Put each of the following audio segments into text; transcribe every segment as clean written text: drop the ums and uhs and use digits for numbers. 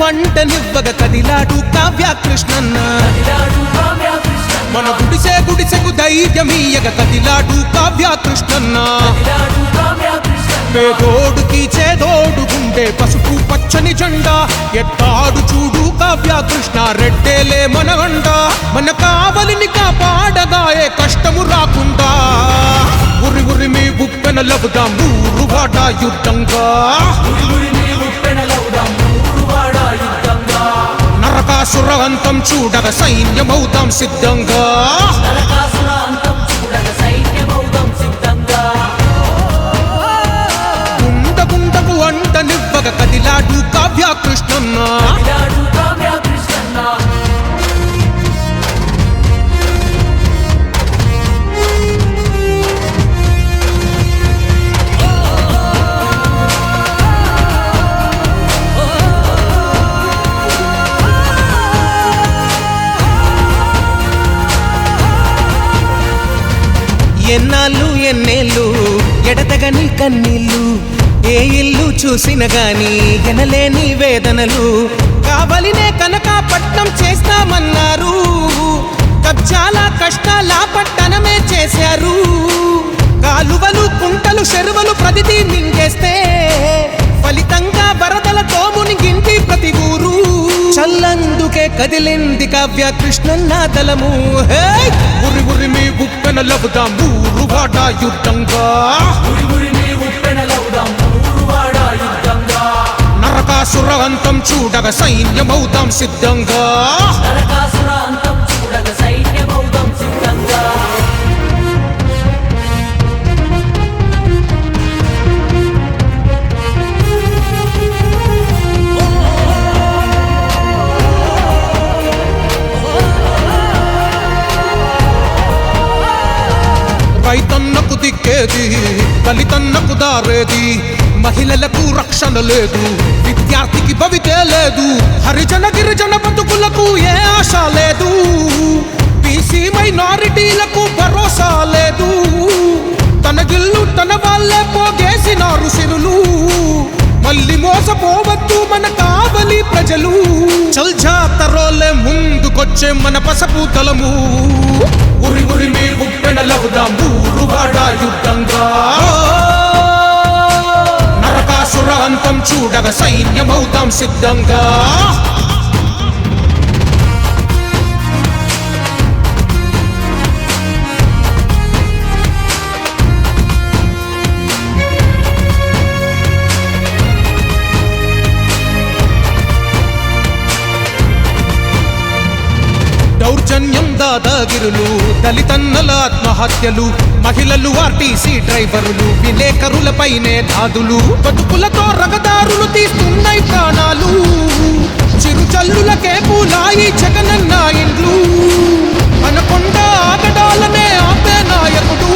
వంటనివ్వగ కదిలాడు కావ్యకృష్ణన్న మన గుడిసెకు ధైర్యమీయగ కదిలాడు కావ్యకృష్ణన్న పేదోడుకి చేదోడు గుండె పసుపు పచ్చని జెండా ఎత్తాడు చూడు కావ్యకృష్ణ రెడ్డేలే మన గండ మన కావలిని కాపాడగాయే కష్టము రాకుండా ఉరి ఉరి మీ గుప్పెన లబుదాం ఊరువాడ యుద్ధంగా నరకాసుర అంతం చూడగ సైన్యమౌదాం సిద్ధంగా గుండకు వంటనివ్వగ కదిలాడు కావ్యకృష్ణన్న ఎన్నాళ్ళు ఎన్నేళ్ళు ఎడతగని కన్నీళ్ళు ఏ ఇల్లు చూసిన గాని ఎనలేని వేదనలు కావలినే కనకాపట్నం చేస్తామన్నారు కబ్జాల కష్టాల పట్టణమే చేశారు కాలువలు కుంటలు చెరువులు ప్రతిదీ మింగేస్తే ఫలితంగా వరదలతో మునిగింటి ప్రతి ఊరు చల్లందుకే కదిలింది కావ్యకృష్ణన్న దళము ఉరి ఉరి మీ గుప్పెన లబుదాం ఊరువాడ యుద్ధంగా నరకాసుర అంతం చూడగ సైన్యమౌదాం సిద్ధంగా రైతన్నకు దిక్కేది దళితన్నకు దారేది మహిళలకు రక్షణ లేదు విద్యార్థికి భవితే లేదు హరిజన గిరిజన బతుకులకు ఏ ఆశ లేదు బీసీ మైనారిటీలకు భరోసా లేదు తన గిల్లు తన వాళ్ళే పోగేసినారు సిరులు మళ్ళీ మోసపోవద్దు మన కావలి ప్రజలు చల్ జాతరోలే ముందుకొచ్చే మన పసపు తలము ఉరి ఉరి మీ గుప్పెన లబుదాం ఊరువాడ యుద్ధంగా నరకాసుర అంతం చూడగ సైన్యమౌదాం సిద్ధంగా దౌర్జన్యం దాదాగిరులు దళితన్నల ఆత్మహత్యలు మహిళలు ఆర్టీసీ డ్రైవర్లు విలేకరులపైనే దాదులు బతుకులతో రగదారులు తీస్తున్నాయి ప్రాణాలు చిరుచల్లులకే పూలాయి జగనన్న ఇండ్లు అనకొండ ఆగడాలనే ఆపే నాయకుడు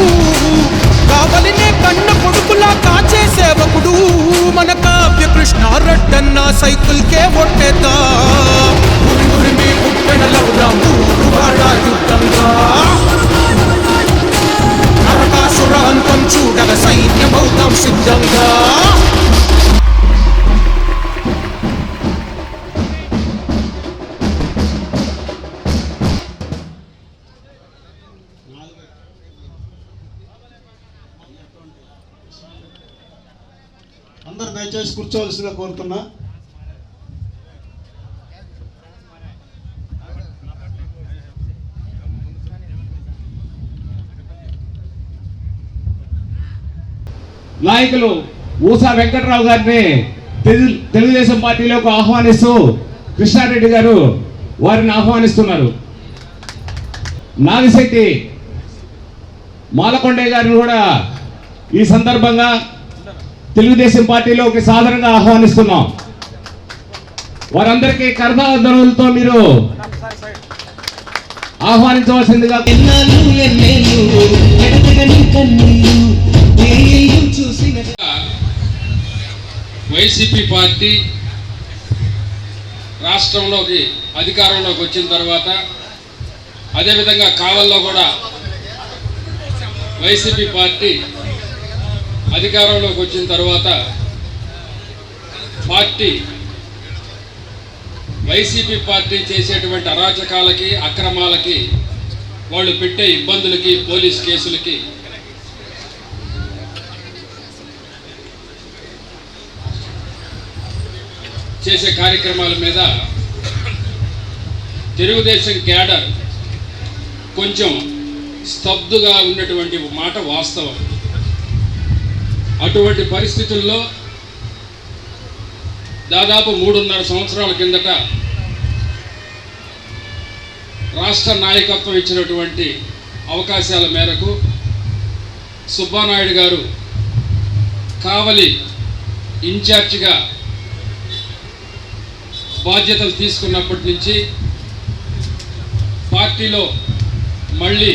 కావలినే కన్న కొడుకులా కాచే సేవకుడు మన కావ్యకృష్ణ రెడ్డన్న సైకిల్కే ఒట్టేద్దా ఉరి ఉరి మీ గుప్పెన లబుదాం ఊరువాడ యుద్ధంగా నరకాసుర అంతం చూడగ సైన్యమౌదాం సిద్ధంగా అందరు దయచేసి కూర్చోవలసిందిగా కోరుతున్నా. నాయకులు ఊసా వెంకట్రావు గారిని తెలుగుదేశం పార్టీలోకి ఆహ్వానిస్తూ కృష్ణారెడ్డి గారు వారిని ఆహ్వానిస్తున్నారు. నాగిశెట్టి మాలకొండయ్య గారిని కూడా ఈ సందర్భంగా తెలుగుదేశం పార్టీలోకి సాధారణంగా ఆహ్వానిస్తున్నాం. వారందరికీ కరతాళధ్వనులతో మీరు ఆహ్వానించవలసిందిగా. వైసీపీ పార్టీ రాష్ట్రంలోకి అధికారంలోకి వచ్చిన తర్వాత అదేవిధంగా కావల్లో కూడా వైసీపీ పార్టీ అధికారంలోకి వచ్చిన తర్వాత పార్టీ వైసీపీ పార్టీ చేసేటువంటి అరాచకాలకి, అక్రమాలకి, వాళ్ళు పెట్టే ఇబ్బందులకి, పోలీస్ కేసులకి చేసే కార్యక్రమాల మీద తెలుగుదేశం క్యాడర్ కొంచెం స్తబ్దుగా ఉన్నటువంటి మాట వాస్తవం. అటువంటి పరిస్థితుల్లో దాదాపు 3.5 సంవత్సరాల కిందట రాష్ట్ర నాయకత్వం ఇచ్చినటువంటి అవకాశాల మేరకు సుబ్బానాయుడు గారు కావలి ఇన్ఛార్జిగా బాధ్యతలు తీసుకున్నప్పటి నుంచి పార్టీలో మళ్ళీ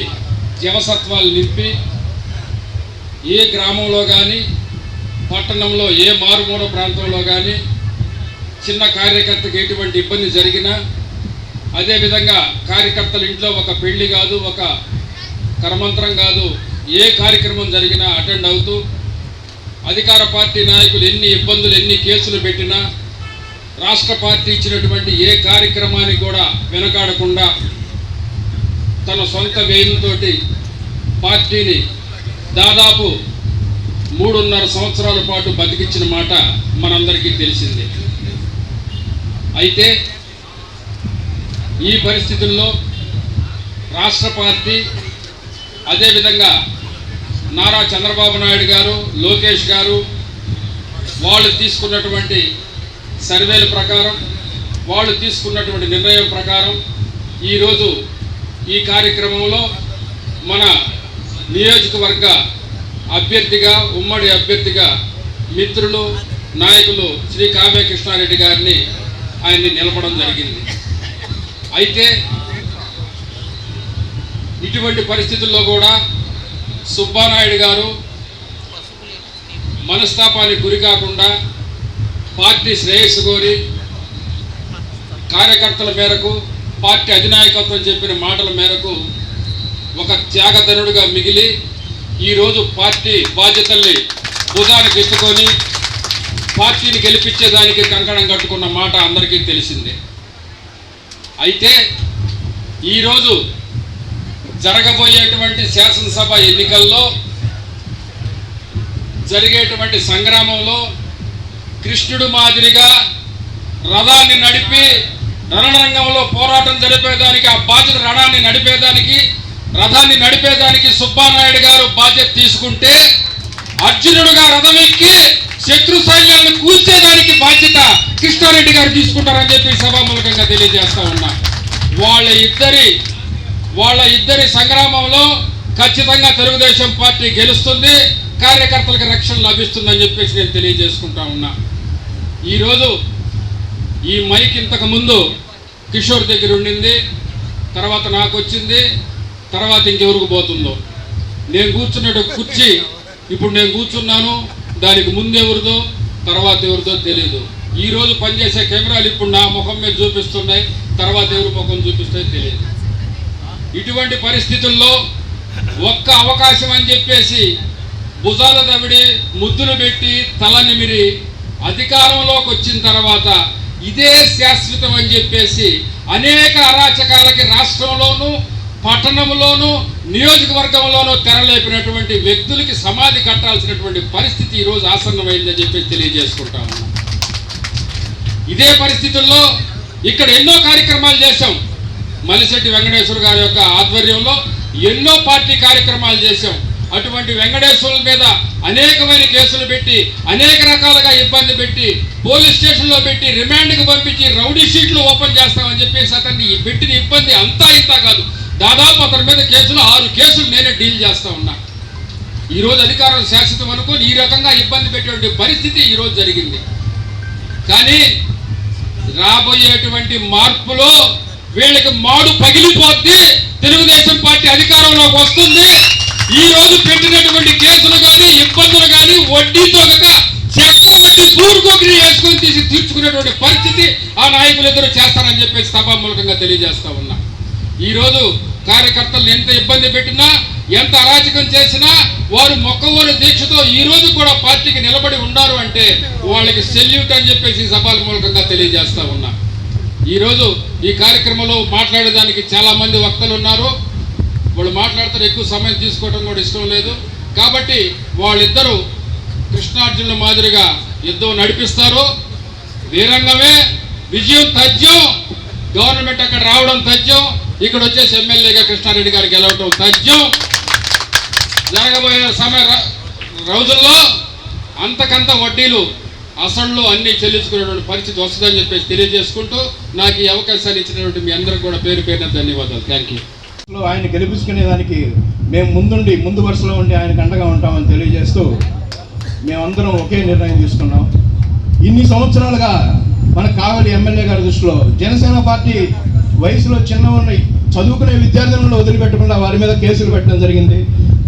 జవసత్వాలు నింపి ఏ గ్రామంలో కానీ, పట్టణంలో ఏ మారుమూల ప్రాంతంలో కానీ చిన్న కార్యకర్తకి ఎటువంటి ఇబ్బంది జరిగినా, అదేవిధంగా కార్యకర్తల ఇంట్లో ఒక పెళ్లి కాదు, ఒక కరమంత్రం కాదు, ఏ కార్యక్రమం జరిగినా అటెండ్ అవుతూ, అధికార పార్టీ నాయకులు ఎన్ని ఇబ్బందులు, ఎన్ని కేసులు పెట్టినా, రాష్ట్ర పార్టీ ఇచ్చినటువంటి ఏ కార్యక్రమానికి కూడా వెనకాడకుండా తన సొంత వ్యయంతో పార్టీని దాదాపు 3.5 సంవత్సరాల పాటు బతికించిన మాట మనందరికీ తెలిసిందే. అయితే ఈ పరిస్థితుల్లో రాష్ట్ర పార్టీ, అదేవిధంగా నారా చంద్రబాబు నాయుడు గారు, లోకేష్ గారు వాళ్ళు తీసుకున్నటువంటి సర్వేల ప్రకారం, వాళ్ళు తీసుకున్నటువంటి నిర్ణయం ప్రకారం ఈరోజు ఈ కార్యక్రమంలో మన నియోజకవర్గ అభ్యర్థిగా, ఉమ్మడి అభ్యర్థిగా మిత్రులు, నాయకులు శ్రీ కావ్య కృష్ణారెడ్డి గారిని ఆయన్ని నిలపడం జరిగింది. అయితే ఇటువంటి పరిస్థితుల్లో కూడా సుబ్బానాయుడు గారు మనస్తాపానికి గురి కాకుండా పార్టీ శ్రేయస్సు కోరి కార్యకర్తల మేరకు, పార్టీ అధినాయకత్వం చెప్పిన మాటల మేరకు ఒక త్యాగధనుడుగా మిగిలి ఈరోజు పార్టీ బాధ్యతల్ని భుజానికి ఎత్తుకొని పార్టీని గెలిపించేదానికి కంకణం కట్టుకున్న మాట అందరికీ తెలిసిందే. అయితే ఈరోజు జరగబోయేటువంటి శాసనసభ ఎన్నికల్లో జరిగేటువంటి సంగ్రామంలో కృష్ణుడు మాదిరిగా రథాన్ని నడిపి రణరంగంలో పోరాటం జరిపేదానికి, ఆ బాధ్యత రణాన్ని నడిపేదానికి, రథాన్ని నడిపేదానికి సుబ్బానాయుడు గారు బాధ్యత తీసుకుంటే, అర్జునుడుగా రథం ఎక్కి శత్రు సైన్యాలను కూల్చేదానికి బాధ్యత కృష్ణారెడ్డి గారు తీసుకుంటారని చెప్పి సభాముఖంగా తెలియజేస్తా ఉన్నా. వాళ్ళ ఇద్దరి సంగ్రామంలో ఖచ్చితంగా తెలుగుదేశం పార్టీ గెలుస్తుంది, కార్యకర్తలకు రక్షణ లభిస్తుందని చెప్పేసి నేను తెలియజేసుకుంటా ఉన్నా. ఈరోజు ఈ మైక్ ఇంతకు ముందు కిషోర్ దగ్గర ఉండింది, తర్వాత నాకు వచ్చింది, తర్వాత ఇంకెవరికి పోతుందో. నేను కూర్చున్నట్టు కుర్చీ ఇప్పుడు నేను కూర్చున్నాను, దానికి ముందెవరిదో తర్వాత ఎవరిదో తెలియదు. ఈరోజు పనిచేసే కెమెరాలు ఇప్పుడు నా ముఖం మీద చూపిస్తున్నాయి, తర్వాత ఎవరి ముఖం చూపిస్తాయో తెలియదు. ఇటువంటి పరిస్థితుల్లో ఒక్క అవకాశం అని చెప్పేసి భుజాల దవిడి, ముద్దులు పెట్టి, తల నిమిరి అధికారంలోకి వచ్చిన తర్వాత ఇదే శాశ్వతం అని చెప్పేసి అనేక అరాచకాలకి రాష్ట్రంలోనూ, పట్టణంలోనూ, నియోజకవర్గంలోనూ తెరలేపినటువంటి వ్యక్తులకి సమాధి కట్టాల్సినటువంటి పరిస్థితి ఈరోజు ఆసన్నమైందని చెప్పేసి తెలియజేసుకుంటా ఉన్నాం. ఇదే పరిస్థితుల్లో ఇక్కడ ఎన్నో కార్యక్రమాలు చేశాం. మలిశెట్టి వెంకటేశ్వర గారి యొక్క ఆధ్వర్యంలో ఎన్నో పార్టీ కార్యక్రమాలు చేశాం. అటువంటి వెంకటేశ్వరుల మీద అనేకమైన కేసులు పెట్టి, అనేక రకాలుగా ఇబ్బంది పెట్టి, పోలీస్ స్టేషన్లో పెట్టి, రిమాండ్కి పంపించి, రౌడీ షీట్లు ఓపెన్ చేస్తామని చెప్పేసి అతన్ని పెట్టిన ఇబ్బంది అంతా ఇంత కాదు. దాదాపు అతని మీద కేసులు 6 కేసులు నేనే డీల్ చేస్తా ఉన్నా. ఈరోజు అధికారం శాశ్వతం అనుకోని ఈ రకంగా ఇబ్బంది పెట్టేటువంటి పరిస్థితి ఈరోజు జరిగింది. కానీ రాబోయేటువంటి మార్పులో వీళ్ళకి మాడు పగిలిపోద్ది, తెలుగుదేశం పార్టీ అధికారంలోకి వస్తుంది. ఈ రోజు పెట్టినటువంటి కేసులు కానీ, ఇబ్బందులు కానీ వడ్డీతో చెక్క వడ్డీ పూర్వకోకి వేసుకొని తీర్చుకునేటువంటి పరిస్థితి ఆ నాయకులు ఇద్దరు చేస్తారని చెప్పేసి సభామూలకంగా తెలియజేస్తా ఉన్నా. ఈరోజు కార్యకర్తలను ఎంత ఇబ్బంది పెట్టినా, ఎంత అరాచకం చేసినా వారు మొక్కవోని దీక్షతో ఈ రోజు కూడా పార్టీకి నిలబడి ఉన్నారు అంటే వాళ్ళకి సెల్యూట్ అని చెప్పేసి సభామూలకంగా తెలియజేస్తా ఉన్నా. ఈరోజు ఈ కార్యక్రమంలో మాట్లాడేదానికి చాలామంది వక్తలు ఉన్నారు. వాళ్ళు మాట్లాడతారు, ఎక్కువ సమయం తీసుకోవడం కూడా ఇష్టం లేదు. కాబట్టి వాళ్ళిద్దరూ కృష్ణార్జునుల మాదిరిగా యుద్ధం నడిపిస్తారు. వీరంగమే విజయం తథ్యం. గవర్నమెంట్ అక్కడ రావడం తథ్యం, ఇక్కడ వచ్చేసి ఎమ్మెల్యేగా కృష్ణారెడ్డి గారు గెలవడం తథ్యం. జరగబోయే రోజుల్లో అంతకంత వడ్డీలు అసలు అన్ని చెల్లించుకునేటువంటి పరిస్థితి వస్తుందని చెప్పేసి తెలియజేసుకుంటూ నాకు ఈ అవకాశాన్ని ఇచ్చినటువంటి మీ అందరికి కూడా పేరు పేరున ధన్యవాదాలు. Thank you. ఆయన గెలిపించుకునేదానికి మేము ముందు వరుసలో ఉండి ఆయనకు అండగా ఉంటామని తెలియజేస్తూ మేమందరం ఒకే నిర్ణయం తీసుకున్నాం. ఇన్ని సంవత్సరాలుగా మన కావలి ఎమ్మెల్యే గారి దృష్టిలో జనసేన పార్టీ వయసులో చిన్న ఉన్న చదువుకునే విద్యార్థులను వదిలిపెట్టకుండా వారి మీద కేసులు పెట్టడం జరిగింది.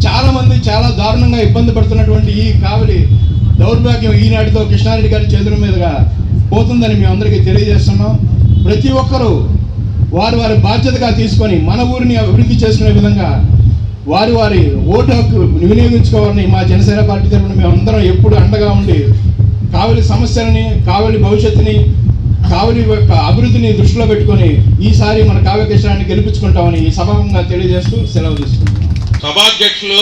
చాలామంది చాలా దారుణంగా ఇబ్బంది పడుతున్నటువంటి ఈ కావలి దౌర్భాగ్యం ఈనాటితో కృష్ణారెడ్డి గారి చేతుల మీదుగా పోతుందని మేము అందరికీ తెలియజేస్తున్నాం. ప్రతి ఒక్కరూ వారి బాధ్యతగా తీసుకొని మన ఊరిని అభివృద్ధి చేసుకునే విధంగా వారి ఓటు హక్కు వినియోగించుకోవాలని మా జనసేన పార్టీ తరఫున మేము అందరం ఎప్పుడు అండగా ఉండి కావలి సమస్యలని, కావలి భవిష్యత్తుని, కావలి యొక్క అభివృద్ధిని దృష్టిలో పెట్టుకొని ఈసారి మన కావ్య కృష్ణాన్ని గెలిపించుకుంటామని ఈ సభాముఖంగా తెలియజేస్తూ సెలవు తీసుకుంటున్నాం. సభాధ్యక్షులు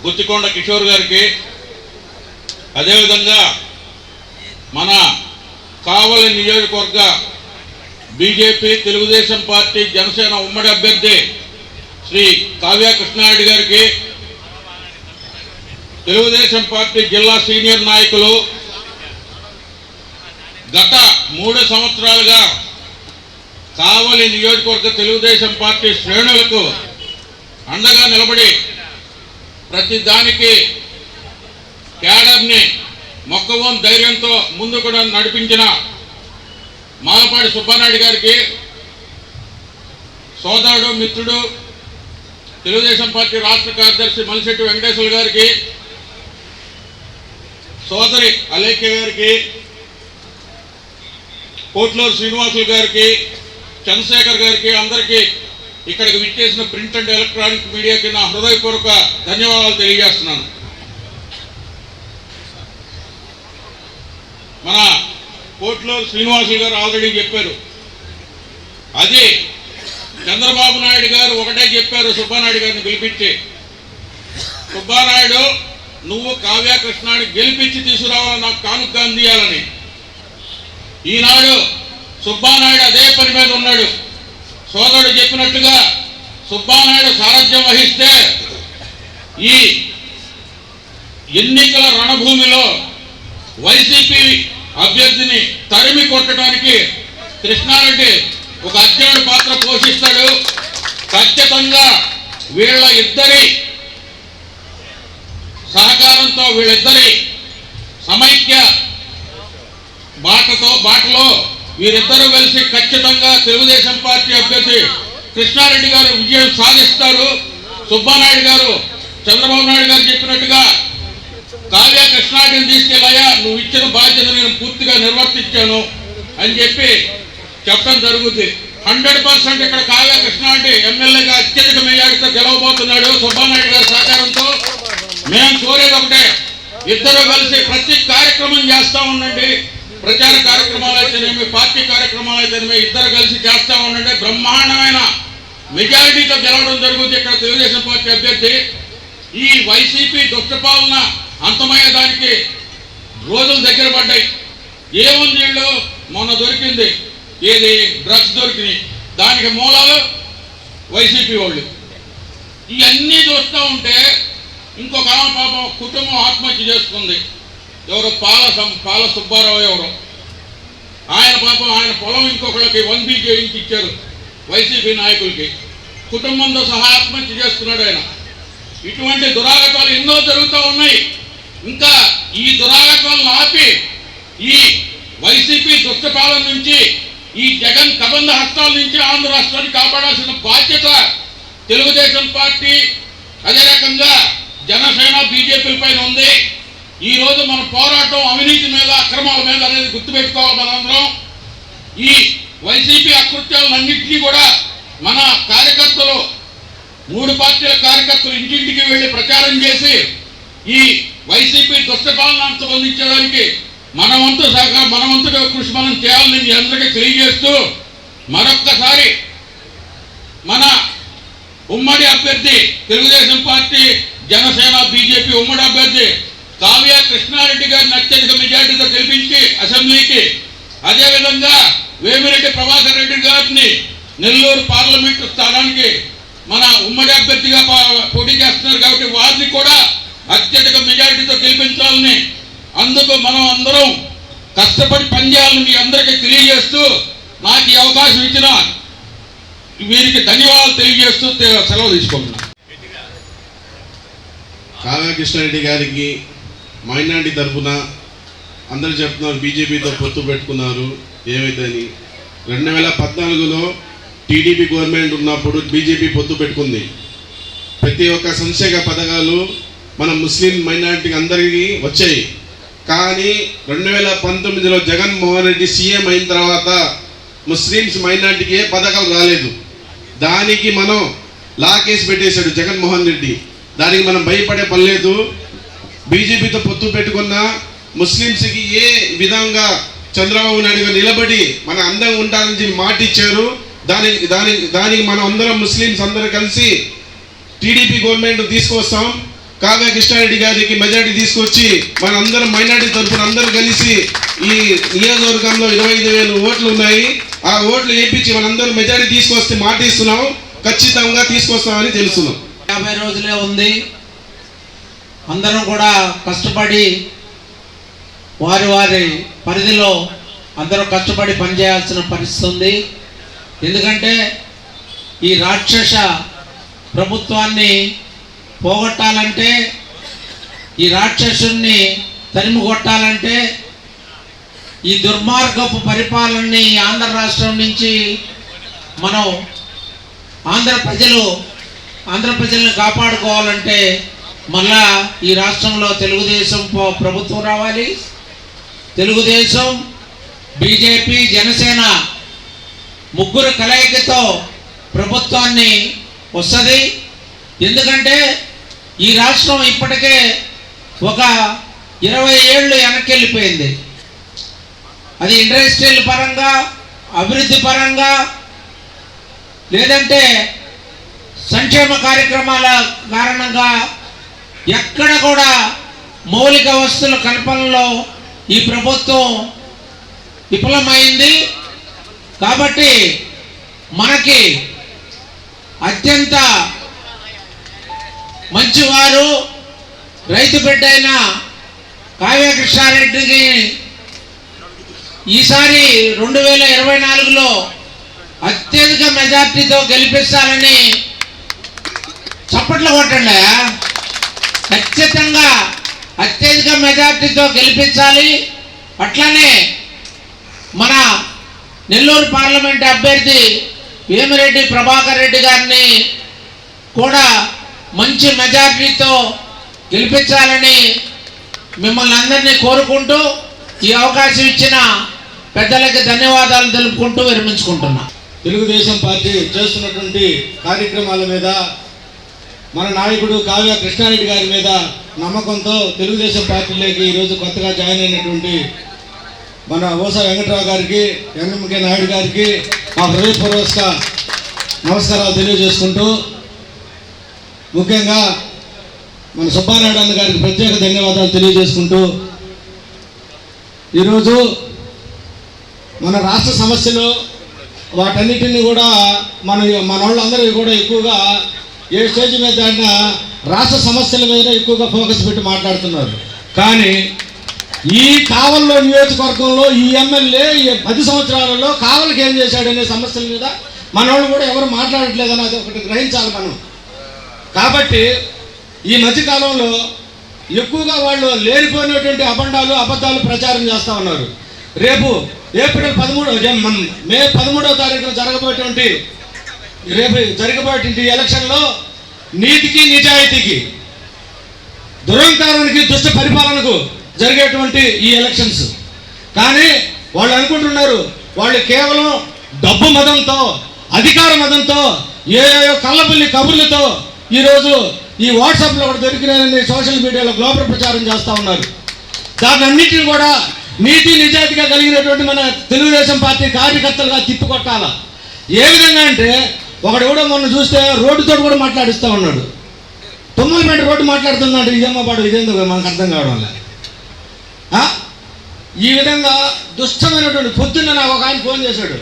గుత్తికొండ కిషోర్ గారికి, అదేవిధంగా మన కావలి నియోజకవర్గ బీజేపీ, తెలుగుదేశం పార్టీ, జనసేన ఉమ్మడి అభ్యర్థి శ్రీ కావ్య కృష్ణారెడ్డి గారికి, తెలుగుదేశం పార్టీ జిల్లా సీనియర్ నాయకులు, గత 3 సంవత్సరాలుగా కావలి నియోజకవర్గ తెలుగుదేశం పార్టీ శ్రేణులకు అండగా నిలబడి ప్రతి దానికి క్యాడర్ని మొక్కవోన్ ధైర్యంతో ముందుకు నడిపించిన మాలపాటి సుబ్బానాయుడు గారికి, సోదరుడు మిత్రుడు తెలుగుదేశం పార్టీ రాష్ట్ర కార్యదర్శి మలిశెట్టి వెంకటేశ్వర గారికి, సోదరి అలేఖ్య గారికి, కోట్లూరు శ్రీనివాసులు గారికి, చంద్రశేఖర్ గారికి, అందరికీ ఇక్కడికి విచ్చేసిన ప్రింట్ అండ్ ఎలక్ట్రానిక్ మీడియాకి నా హృదయపూర్వక ధన్యవాదాలు తెలియజేస్తున్నాను. మన కోట్లూరు శ్రీనివాసులు గారు ఆల్రెడీ చెప్పారు. అది చంద్రబాబు నాయుడు గారు ఒకటే చెప్పారు సుబ్బానాయుడు గారిని గెలిపించి, సుబ్బానాయుడు నువ్వు కావ్య కృష్ణాన్ని గెలిపించి తీసుకురావాలని నాకు కానుక అందియాలని. ఈనాడు సుబ్బానాయుడు అదే పని మీద ఉన్నాడు. సోదరుడు చెప్పినట్టుగా సుబ్బానాయుడు సారథ్యం వహిస్తే ఈ ఎన్నికల రణభూమిలో వైసీపీ అభ్యర్థిని తరిమి కొట్టడానికి కృష్ణారెడ్డి ఒక అధ్యయుడి పాత్ర పోషిస్తాడు. ఖచ్చితంగా వీళ్ళ ఇద్దరి సహకారంతో, వీళ్ళిద్దరి సమైక్య బాటలో వీరిద్దరూ కలిసి ఖచ్చితంగా తెలుగుదేశం పార్టీ అభ్యర్థి కృష్ణారెడ్డి గారు విజయం సాధిస్తారు. సుబ్బానాయుడు గారు చంద్రబాబు నాయుడు గారు చెప్పినట్టుగా కావ్య కృష్ణారెడ్డిని తీసుకెళ్ళాయా, నువ్వు ఇచ్చిన బాధ్యత నేను పూర్తిగా నిర్వర్తించాను అని చెప్పి చెప్పడం జరుగుతుంది. 100% ఇక్కడ కావ్య కృష్ణారెడ్డి ఎమ్మెల్యేగా అత్యధిక మెజారిటీతో గెలవబోతున్నాడు సుబ్బానాయుడు గారి సహకారంతో. మేము కోరేది ఒకటే, ఇద్దరు కలిసి ప్రతి కార్యక్రమం చేస్తూ ఉండండి. ప్రచార కార్యక్రమాలు అయితేనేమి, పార్టీ కార్యక్రమాలు అయితేనేమి ఇద్దరు కలిసి చేస్తూ ఉండండి. బ్రహ్మాండమైన మెజారిటీతో గెలవడం జరుగుతుంది ఇక్కడ తెలుగుదేశం పార్టీ అభ్యర్థి. ఈ వైసీపీ దుష్టపాలన అంతమయ్యేదానికి రోజులు దగ్గర పడ్డాయి. ఏముంది, వీళ్ళు మొన్న దొరికింది ఏది డ్రగ్స్ దొరికినాయి, దానికి మూలాలు వైసీపీ వాళ్ళు. ఇవన్నీ చూస్తూ ఉంటే ఇంకొక పాపం కుటుంబం ఆత్మహత్య చేసుకుంది. ఎవరు పాల సుబ్బారావు ఎవరు, ఆయన పాపం ఆయన పొలం ఇంకొకళ్ళకి 1 BG ఇచ్చారు వైసీపీ నాయకులకి. కుటుంబంతో సహా ఆత్మహత్య చేసుకున్నాడు ఆయన. ఇటువంటి దురాగతాలు ఎన్నో జరుగుతూ ఉన్నాయి. ఇంకా ఈ దురాగతాలను ఆపి ఈ వైసీపీ దుష్టపాలన నుంచి, ఈ జగన్ కబంధ హస్తాల నుంచి ఆంధ్ర రాష్ట్రాన్ని కాపాడాల్సిన బాధ్యత తెలుగుదేశం పార్టీ, అదే రకంగా జనసేన, బీజేపీ పైన ఉంది. ఈ రోజు మన పోరాటం అవినీతి మీద, అక్రమాల మీద అనేది గుర్తుపెట్టుకోవాలి మనందరం. ఈ వైసీపీ అకృత్యాలన్నింటినీ కూడా మన కార్యకర్తలు, 3 పార్టీల కార్యకర్తలు ఇంటింటికి వెళ్ళి ప్రచారం చేసి ఈ వైసీపీ దుష్టపాలన అంతమొందించడానికి మన వంతుగా కృషి మనం చేయాలని మీ అందరికీ తెలియజేస్తూ మరొక్కసారి మన ఉమ్మడి అభ్యర్థి తెలుగుదేశం పార్టీ జనసేన బీజేపీ ఉమ్మడి అభ్యర్థి కావ్య కృష్ణారెడ్డి గారిని అత్యధిక మెజార్టీతో గెలిపించి అసెంబ్లీకి, అదేవిధంగా వేమిరెడ్డి ప్రభాకర్ రెడ్డి గారిని నెల్లూరు పార్లమెంటు స్థానానికి మన ఉమ్మడి అభ్యర్థిగా పోటీ చేస్తున్నారు కాబట్టి వారిని కూడా అత్యధిక మెజారిటీతో గెలిపించాలని, అందుకు మనం అందరం కష్టపడి పనిచేయాలని మీ అందరికీ తెలియజేస్తూ నాకు ఈ అవకాశం ఇచ్చిన వీరికి ధన్యవాదాలు తెలియజేస్తూ సెలవు తీసుకుంటున్నాను. కావ్య కృష్ణారెడ్డి గారికి మైనార్టీ తరఫున అందరూ చెప్తున్నారు బీజేపీతో పొత్తు పెట్టుకున్నారు ఏమైందని. 2014లో టీడీపీ గవర్నమెంట్ ఉన్నప్పుడు బీజేపీ పొత్తు పెట్టుకుంది. ప్రతి ఒక్క సంక్షేమ పథకాలు మన ముస్లిం మైనార్టీకి అందరికీ వచ్చాయి. కానీ 2019లో జగన్మోహన్ రెడ్డి సీఎం అయిన తర్వాత ముస్లిమ్స్ మైనార్టీకి ఏ పథకాలు రాలేదు. దానికి మనం లా కేసు పెట్టేశాడు జగన్మోహన్ రెడ్డి. దానికి మనం భయపడే పని లేదు. బీజేపీతో పొత్తు పెట్టుకున్న ముస్లిమ్స్కి ఏ విధంగా చంద్రబాబు నాయుడు గారు నిలబడి మన అందంగా ఉంటారని మాట ఇచ్చారు. దానికి మనం అందరం ముస్లిమ్స్ అందరూ కలిసి టీడీపీ గవర్నమెంట్ తీసుకొస్తాం. కావ్య కృష్ణారెడ్డి గారికి మెజారిటీ తీసుకొచ్చి మన అందరం మైనార్టీ తరఫున అందరూ కలిసి ఈ నియోజకవర్గంలో 25,000 ఓట్లు ఉన్నాయి. ఆ ఓట్లు వేయించి మనందరం మెజారిటీ తీసుకొస్తే మాట ఇస్తున్నాం, ఖచ్చితంగా తీసుకొస్తామని తెలుస్తున్నాం. 50 రోజులే ఉంది. అందరం కూడా కష్టపడి వారి పరిధిలో అందరూ కష్టపడి పనిచేయాల్సిన పరిస్థితి ఉంది. ఎందుకంటే ఈ రాక్షస ప్రభుత్వాన్ని పోగొట్టాలంటే, ఈ రాక్షసుని తరిమి కొట్టాలంటే, ఈ దుర్మార్గపు పరిపాలనని ఆంధ్ర రాష్ట్రం నుంచి మనం ఆంధ్ర ప్రజలను కాపాడుకోవాలంటే మళ్ళా ఈ రాష్ట్రంలో తెలుగుదేశం ప్రభుత్వం రావాలి. తెలుగుదేశం, బీజేపీ, జనసేన ముగ్గురు కలయికతో ప్రభుత్వాన్ని వస్తుంది. ఎందుకంటే ఈ రాష్ట్రం ఇప్పటికే ఒక 20 ఏళ్ళు వెనక్కి వెళ్ళిపోయింది. అది ఇండస్ట్రియల్ పరంగా, అభివృద్ధి పరంగా, లేదంటే సంక్షేమ కార్యక్రమాల కారణంగా ఎక్కడ కూడా మౌలిక వస్తువుల కల్పనలో ఈ ప్రభుత్వం విఫలమైంది. కాబట్టి మనకి అత్యంత మంచివారు రైతు బిడ్డ అయిన కావ్య కృష్ణారెడ్డికి ఈసారి 2024లో అత్యధిక మెజార్టీతో గెలిపిస్తారని చప్పట్లు కొట్టండి. ఖచ్చితంగా అత్యధిక మెజార్టీతో గెలిపించాలి. అట్లానే మన నెల్లూరు పార్లమెంట్ అభ్యర్థి వేమిరెడ్డి ప్రభాకర్ రెడ్డి గారిని కూడా మంచి మెజార్టీతో గెలిపించాలని మిమ్మల్ని అందరినీ కోరుకుంటూ ఈ అవకాశం ఇచ్చిన పెద్దలకి ధన్యవాదాలు తెలుపుకుంటూ విరమించుకుంటున్నా. తెలుగుదేశం పార్టీ చేస్తున్నటువంటి కార్యక్రమాల మీద, మన నాయకుడు కావ్య కృష్ణారెడ్డి గారి మీద నమ్మకంతో తెలుగుదేశం పార్టీలోకి ఈరోజు కొత్తగా జాయిన్ అయినటువంటి మన ఓసా వెంకట్రావు గారికి, ఎంఎంకే నాయుడు గారికి మా హృదయపూర్వక నమస్కారాలు తెలియజేసుకుంటూ, ముఖ్యంగా మన సుబ్బానాయుడు అన్న గారికి ప్రత్యేక ధన్యవాదాలు తెలియజేసుకుంటూ, ఈరోజు మన రాష్ట్ర సమస్యలు వాటన్నిటిని కూడా మన వాళ్ళందరూ కూడా ఎక్కువగా ఏ స్టేజ్ మీద దాటినా రాష్ట్ర సమస్యల మీద ఎక్కువగా ఫోకస్ పెట్టి మాట్లాడుతున్నారు. కానీ ఈ కావల్లో నియోజకవర్గంలో ఈ ఎమ్మెల్యే 10 సంవత్సరాలలో కావలికి ఏం చేశాడనే సమస్యల మీద మన వాళ్ళు కూడా ఎవరు మాట్లాడట్లేదని అది ఒకటి గ్రహించాలి మనం. కాబట్టి ఈ మధ్యకాలంలో ఎక్కువగా వాళ్ళు లేనిపోయినటువంటి అబద్ధాలు ప్రచారం చేస్తూ ఉన్నారు. రేపు ఏప్రిల్ 13 మే 13వ తారీఖున జరగబోయేటువంటి ఎలక్షన్లో నీతికి, నిజాయితీకి, దురంకారానికి, దుష్ట పరిపాలనకు జరిగేటువంటి ఈ ఎలక్షన్స్. కానీ వాళ్ళు అనుకుంటున్నారు వాళ్ళు కేవలం డబ్బు మదంతో, అధికార మదంతో, ఏయో కళ్ళబుల్లి కబుర్లతో ఈరోజు ఈ వాట్సాప్లో కూడా దొరికినాయని సోషల్ మీడియాలో గ్లోబల్ ప్రచారం చేస్తూ ఉన్నారు. దాన్ని అన్నింటినీ కూడా నీతి నిజాయితీగా కలిగినటువంటి మన తెలుగుదేశం పార్టీ కార్యకర్తలుగా తిప్పికొట్టాల. ఏ విధంగా అంటే ఒకడు కూడా మొన్న చూస్తే రోడ్డుతో కూడా మాట్లాడిస్తూ ఉన్నాడు. తొమ్మలపేట రోడ్డు మాట్లాడుతుందంటే ఇదేమో పాడు ఇదేందో మనకు అర్థం కావడం లేదు. ఈ విధంగా దుష్టమైనటువంటి పొద్దున్న నాకు ఒక ఆయన ఫోన్ చేశాడు.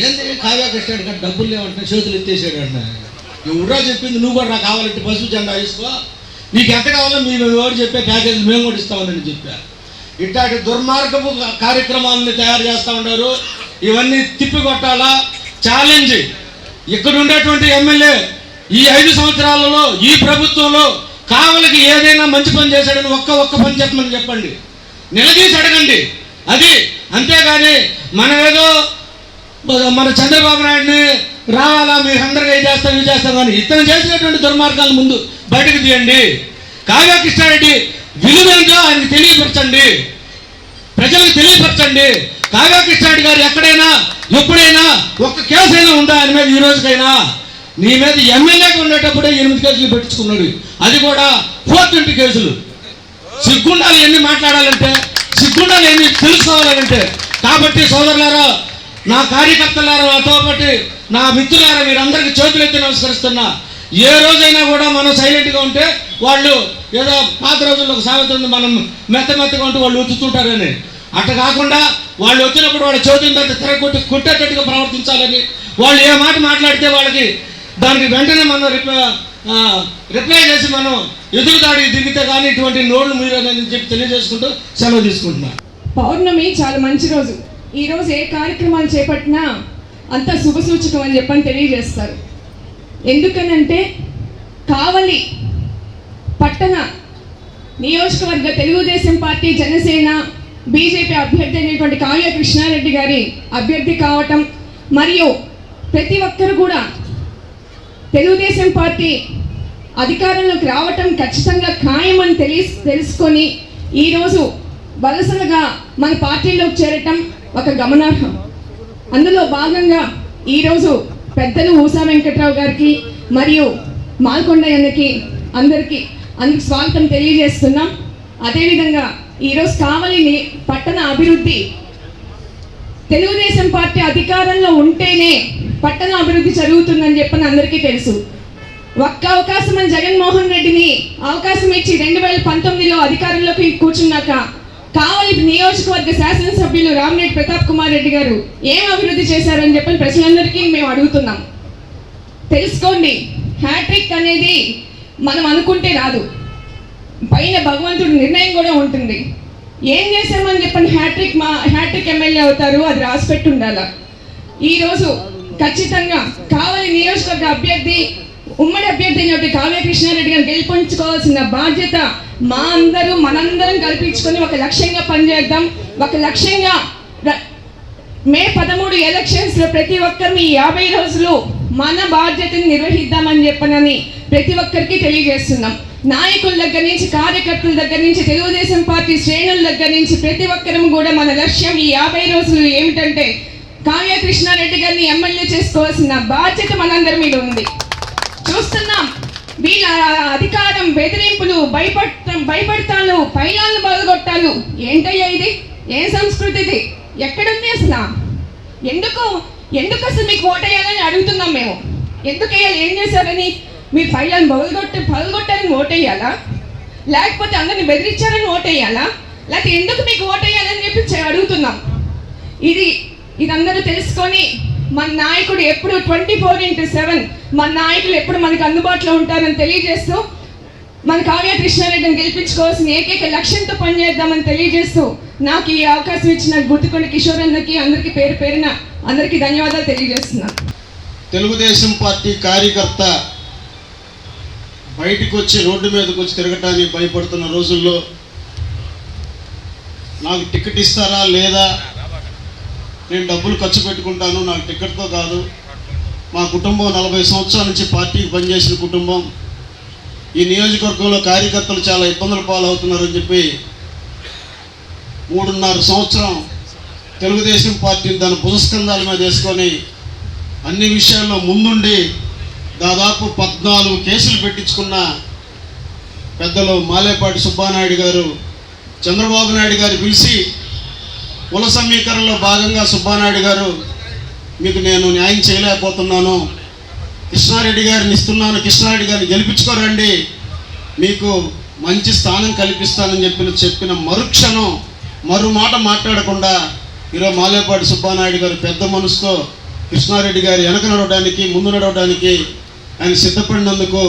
ఏంది కావ్య కృష్ణాడు కదా డబ్బులు లేవంటే చేతులు ఎత్తేసాడు అంటే, ఎవరో చెప్పింది నువ్వు కూడా నాకు కావాలంటే పసుపు జెండా వేసుకో, నీకు ఎంత కావాలో మేము ఎవరు చెప్పే ప్యాకేజీలు మేము కూడా ఇస్తామని చెప్పారు. ఇట్లాంటి దుర్మార్గపు కార్యక్రమాలని తయారు చేస్తూ ఉన్నారు. ఇవన్నీ తిప్పికొట్టాలా. ఛాలెంజ్ ఇక్కడ ఉండేటువంటి ఎమ్మెల్యే ఈ 5 సంవత్సరాలలో ఈ ప్రభుత్వంలో కావలికి ఏదైనా మంచి పని చేశాడని ఒక్క పని చెప్పమని చెప్పండి, నిలదీసి అడగండి. అది అంతేగాని మనం ఏదో మన చంద్రబాబు నాయుడిని రావాలా మీరు అందరికీ ఇది చేస్తాం కానీ ఇతను చేసినటువంటి దుర్మార్గాల ముందు బయటకు తీయండి. కావ్య కృష్ణారెడ్డి విలువేంటో ఆయనకు తెలియపరచండి, ప్రజలకు తెలియపరచండి. కావ్య కృష్ణారెడ్డి గారు ఎక్కడైనా ఎప్పుడైనా ఒక్క కేసు అయినా ఉందా ఆయన మీద? ఈ రోజుకైనా నీ మీద ఎమ్మెల్యేగా ఉండేటప్పుడే 8 కేసులు పెట్టించుకున్నాడు, అది కూడా 420 కేసులు. సిగ్గుండాలి ఎన్ని మాట్లాడాలంటే, సిగ్గుండాలి ఎన్ని తెలుసుకోవాలంటే. కాబట్టి సోదరులారా, నా కార్యకర్తలారా, నాతో పాటు నా మిత్రులారా, మీరందరికీ చేతులెత్తి నమస్కరిస్తున్నా. ఏ రోజైనా కూడా మనం సైలెంట్గా ఉంటే వాళ్ళు ఏదో పాత రోజుల్లో ఒక సామెత ఉంది, మనం మెత్తగా ఉంటే వాళ్ళు ఉతుతుంటారని. అట్లా కాకుండా వాళ్ళు వచ్చినప్పుడు వాళ్ళ చేతులు తిరగొట్టి కుట్టేటట్టుగా ప్రవర్తించాలని, వాళ్ళు ఏ మాట మాట్లాడితే వాళ్ళకి దానికి వెంటనే మనం రిప్లై చేసి మనం ఎదురుదాడి దిగితే కానీ ఇటువంటి నోళ్ళు మీరు అని చెప్పి తెలియజేసుకుంటూ సెలవు తీసుకుంటున్నాను. పౌర్ణమి చాలా మంచి రోజు. ఈరోజు ఏ కార్యక్రమాలు చేపట్టినా అంత శుభసూచకం అని చెప్పని తెలియజేస్తారు. ఎందుకనంటే కావలి పట్టణ నియోజకవర్గ తెలుగుదేశం పార్టీ, జనసేన, బీజేపీ అభ్యర్థి అయినటువంటి కావ్య కృష్ణారెడ్డి గారి అభ్యర్థి కావటం, మరియు ప్రతి ఒక్కరు కూడా తెలుగుదేశం పార్టీ అధికారంలోకి రావటం ఖచ్చితంగా ఖాయమని తెలుసుకొని ఈరోజు వలసలుగా మన పార్టీలోకి చేరటం ఒక గమనార్హం. అందులో భాగంగా ఈరోజు పెద్దలు ఊసా వెంకట్రావు గారికి మరియు మాల్కొండయ్యకి అందరికీ స్వాగతం తెలియజేస్తున్నాం. అదేవిధంగా ఈరోజు కావలిని పట్టణ అభివృద్ధి, తెలుగుదేశం పార్టీ అధికారంలో ఉంటేనే పట్టణ అభివృద్ధి జరుగుతుందని చెప్పని అందరికీ తెలుసు. ఒక్క అవకాశం అని జగన్మోహన్ రెడ్డిని అవకాశం ఇచ్చి 2019లో అధికారంలోకి కూర్చున్నాక కావలి నియోజకవర్గ శాసనసభ్యులు రామినేని ప్రతాప్ కుమార్ రెడ్డి గారు ఏం అభివృద్ధి చేశారని చెప్పని ప్రజలందరికీ మేము అడుగుతున్నాం. తెలుసుకోండి, హ్యాట్రిక్ అనేది మనం అనుకుంటే రాదు, పైన భగవంతుడి నిర్ణయం కూడా ఉంటుంది. ఏం చేశామని చెప్పని హ్యాట్రిక్ ఎమ్మెల్యే అవుతారు, అది రాసిపెట్టి ఉండాలా. ఈరోజు ఖచ్చితంగా కావలి నియోజకవర్గ అభ్యర్థి, ఉమ్మడి అభ్యర్థి అయినటువంటి కావ్య కృష్ణారెడ్డి గారిని గెలిపించుకోవాల్సిన బాధ్యత మనందరం కల్పించుకొని ఒక లక్ష్యంగా పనిచేద్దాం. ఒక లక్ష్యంగా మే 13 ఎలక్షన్స్లో ప్రతి ఒక్కరు ఈ 50 రోజులు మన బాధ్యతని నిర్వహిద్దామని చెప్పనని ప్రతి ఒక్కరికి తెలియజేస్తున్నాం. నాయకుల దగ్గర నుంచి, కార్యకర్తల దగ్గర నుంచి, తెలుగుదేశం పార్టీ శ్రేణుల దగ్గర నుంచి ప్రతి ఒక్కరం కూడా మన లక్ష్యం ఈ 50 రోజులు ఏమిటంటే కావ్య కృష్ణారెడ్డి గారిని ఎమ్మెల్యే చేసుకోవాల్సిన బాధ్యత మనందరి మీద ఉంది. చూస్తున్నాం వీళ్ళ అధికారం, బెదిరింపులు, భయపడతాలు, పైలాలను బలగొట్టాలు. ఏంటయ్యా ఇది? ఏం సంస్కృతి ఇది? ఎక్కడుంది అసలు? ఎందుకు అసలు మీకు ఓటేయాలని అడుగుతున్నాం మేము. ఎందుకు వేయాలి? ఏం చేశారని? మీరు పైలాన్ని పగలగొట్టారని ఓటేయాలా? లేకపోతే అందరిని బెదిరించారని ఓటేయాలా? లేకపోతే ఎందుకు మీకు ఓటేయాలని చెప్పి అడుగుతున్నాం. ఇదందరూ తెలుసుకొని మన నాయకుడు ఎప్పుడు 24/7 మన నాయకులు ఎప్పుడు మనకు అందుబాటులో ఉంటారని తెలియజేస్తూ, మన కావ్య కృష్ణారెడ్డిని గెలిపించుకోవాల్సిన ఏకైక లక్ష్యంతో పనిచేద్దామని తెలియజేస్తూ, నాకు ఈ అవకాశం ఇచ్చిన గుర్తుకొండ కిషోర్ అన్నకి అందరికీ పేరు పేరున అందరికీ ధన్యవాదాలు తెలియజేస్తున్నాను. తెలుగుదేశం పార్టీ కార్యకర్త బయటకు వచ్చి రోడ్డు మీదకి వచ్చి తిరగటానికి భయపడుతున్న రోజుల్లో నాకు టికెట్ ఇస్తారా లేదా, నేను డబ్బులు ఖర్చు పెట్టుకుంటాను, నాకు టికెట్తో కాదు, మా కుటుంబం 40 సంవత్సరాల నుంచి పార్టీకి పనిచేసిన కుటుంబం, ఈ నియోజకవర్గంలో కార్యకర్తలు చాలా ఇబ్బందుల పాలవుతున్నారని చెప్పి 3.5 సంవత్సరం తెలుగుదేశం పార్టీని దాని భుజస్కంధాల మీద వేసుకొని అన్ని విషయాల్లో ముందుండి దాదాపు 14 కేసులు పెట్టించుకున్న పెద్దలు మాలేపాటి సుబ్బానాయుడు గారు చంద్రబాబు నాయుడు గారు పిలిచి కుల సమీకరణలో భాగంగా సుబ్బానాయుడు గారు మీకు నేను న్యాయం చేయలేకపోతున్నాను, కృష్ణారెడ్డి గారిని ఇస్తున్నాను, కృష్ణారెడ్డి గారిని గెలిపించుకోరండి, మీకు మంచి స్థానం కల్పిస్తానని చెప్పిన మరుక్షణం మరో మాట మాట్లాడకుండా ఈరోజు మాలేపాటి సుబ్బానాయుడు గారు పెద్ద మనసుతో కృష్ణారెడ్డి గారు వెనక నడవడానికి ముందు నడవడానికి ఆయన సిద్ధపడినందుకు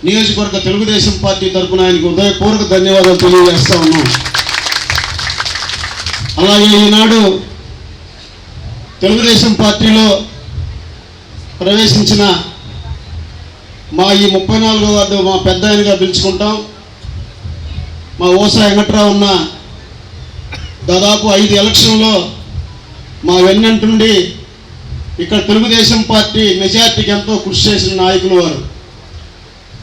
నియోజకవర్గ తెలుగుదేశం పార్టీ తరఫున ఆయనకు హృదయపూర్వక ధన్యవాదాలు తెలియజేస్తా ఉన్నాం. అలాగే ఈనాడు తెలుగుదేశం పార్టీలో ప్రవేశించిన మా ఈ 34వ వార్డు మా పెద్ద ఆయనగా పిలుచుకుంటాం, మా ఓసా వెంకట్రావు ఉన్న దాదాపు 5 ఎలక్షన్లో మా వెన్నంటుండి ఇక్కడ తెలుగుదేశం పార్టీ మెజార్టీకి ఎంతో కృషి చేసిన నాయకులు వారు.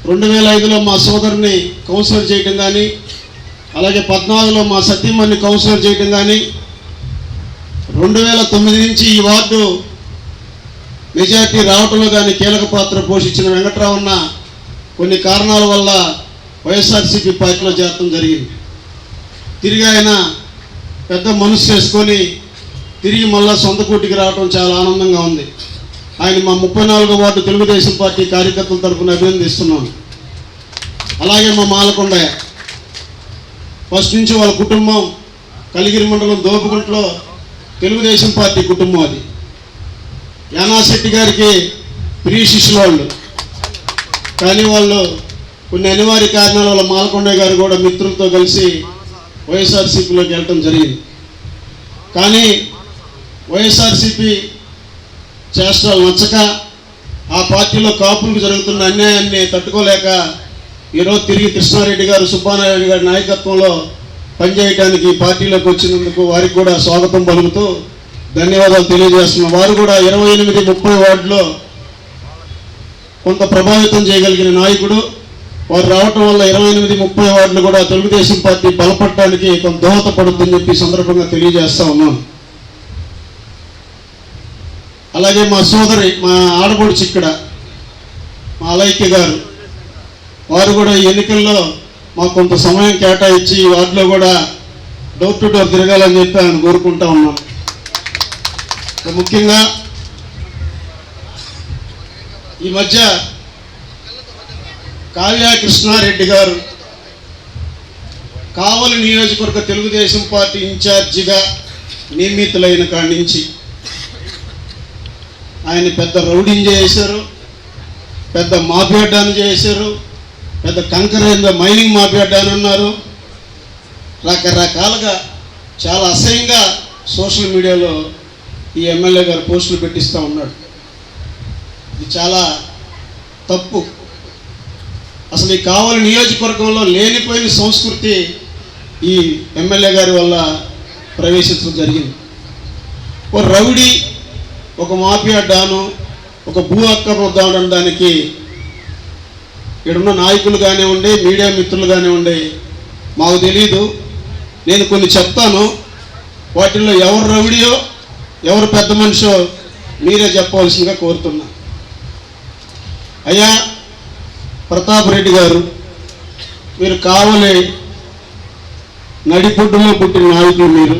2005లో మా సోదరుని కౌన్సిలర్ చేయటం కానీ, అలాగే 14లో మా సతీమణిని కౌన్సిలర్ చేయటం కానీ, 2009 నుంచి ఈ వార్డు మెజార్టీ రావటంలో కానీ కీలక పాత్ర పోషించిన వెంకట్రావన్న కొన్ని కారణాల వల్ల వైఎస్ఆర్సీపీ పార్టీలో చేరటం జరిగింది. తిరిగి ఆయన పెద్ద మనసు చేసుకొని తిరిగి మళ్ళా సొంత కూటికి రావడం చాలా ఆనందంగా ఉంది. ఆయన మా 34వ వార్డు తెలుగుదేశం పార్టీ కార్యకర్తల తరఫున అభినందిస్తున్నాను. అలాగే మా మాలకొండయ్య ఫస్ట్ నుంచి వాళ్ళ కుటుంబం కలిగిరి మండలం దోపుగుంటలో తెలుగుదేశం పార్టీ కుటుంబం. అది యానాశెట్టి గారికి ప్రియ శిష్యులు వాళ్ళు, కానీ వాళ్ళు కొన్ని అనివార్య కారణాల వల్ల మాలకొండయ్య గారు కూడా మిత్రులతో కలిసి వైఎస్ఆర్సీపీలోకి వెళ్ళటం జరిగింది. కానీ వైఎస్ఆర్సీపీ చేష్టలు నచ్చక ఆ పార్టీలో కాపులకు జరుగుతున్న అన్యాయాన్ని తట్టుకోలేక ఈరోజు తిరిగి కృష్ణారెడ్డి గారు సుబ్బానాయుడు గారి నాయకత్వంలో పనిచేయడానికి పార్టీలోకి వచ్చినందుకు వారికి కూడా స్వాగతం పలుకుతూ ధన్యవాదాలు తెలియజేస్తున్నాం. వారు కూడా 28-30 వార్డులో కొంత ప్రభావితం చేయగలిగిన నాయకుడు. వారు రావటం వల్ల 28-30 వార్డులు కూడా తెలుగుదేశం పార్టీ బలపడటానికి కొంత దోహదపడుతుందని చెప్పి సందర్భంగా తెలియజేస్తా ఉన్నాను. అలాగే మా సోదరి, మా ఆడపడుచు ఇక్కడ మా అలైక్య గారు, వారు కూడా ఈ ఎన్నికల్లో మాకు కొంత సమయం కేటాయించి ఈ వార్డులో కూడా డోర్ టు డోర్ తిరగాలని చెప్పి ఆయన కోరుకుంటా ఉన్నాం. ముఖ్యంగా ఈ మధ్య కావ్య కృష్ణారెడ్డి గారు కావలి నియోజకవర్గ తెలుగుదేశం పార్టీ ఇన్ఛార్జిగా నియమితులైన కాడి నుంచి ఆయన పెద్ద రౌడీని చేశారు, పెద్ద మాఫియాడాన్ని చేశారు, పెద్ద కంకరేంద్ర మైనింగ్ మాఫియాడాని అన్నారు. రకరకాలుగా చాలా అసహ్యంగా సోషల్ మీడియాలో ఈ ఎమ్మెల్యే గారు పోస్టులు పెట్టిస్తూ ఉన్నాడు. ఇది చాలా తప్పు. అసలు ఈ కావలి నియోజకవర్గంలో లేనిపోయిన సంస్కృతి ఈ ఎమ్మెల్యే గారి వల్ల ప్రవేశించడం జరిగింది. ఒక రౌడీ, ఒక మాఫియా డాను, ఒక భూ అక్రమం అనడానికి ఇక్కడున్న నాయకులు కానివ్వండి, మీడియా మిత్రులు కానివ్వండి, మాకు తెలీదు. నేను కొన్ని చెప్తాను, వాటిల్లో ఎవరు రౌడీయో ఎవరు పెద్ద మనిషో మీరే చెప్పవలసిందిగా కోరుతున్నా. అయ్యా ప్రతాప్ రెడ్డి గారు, మీరు కావలి నడిపొడ్డులో పుట్టిన నాయకులు. మీరు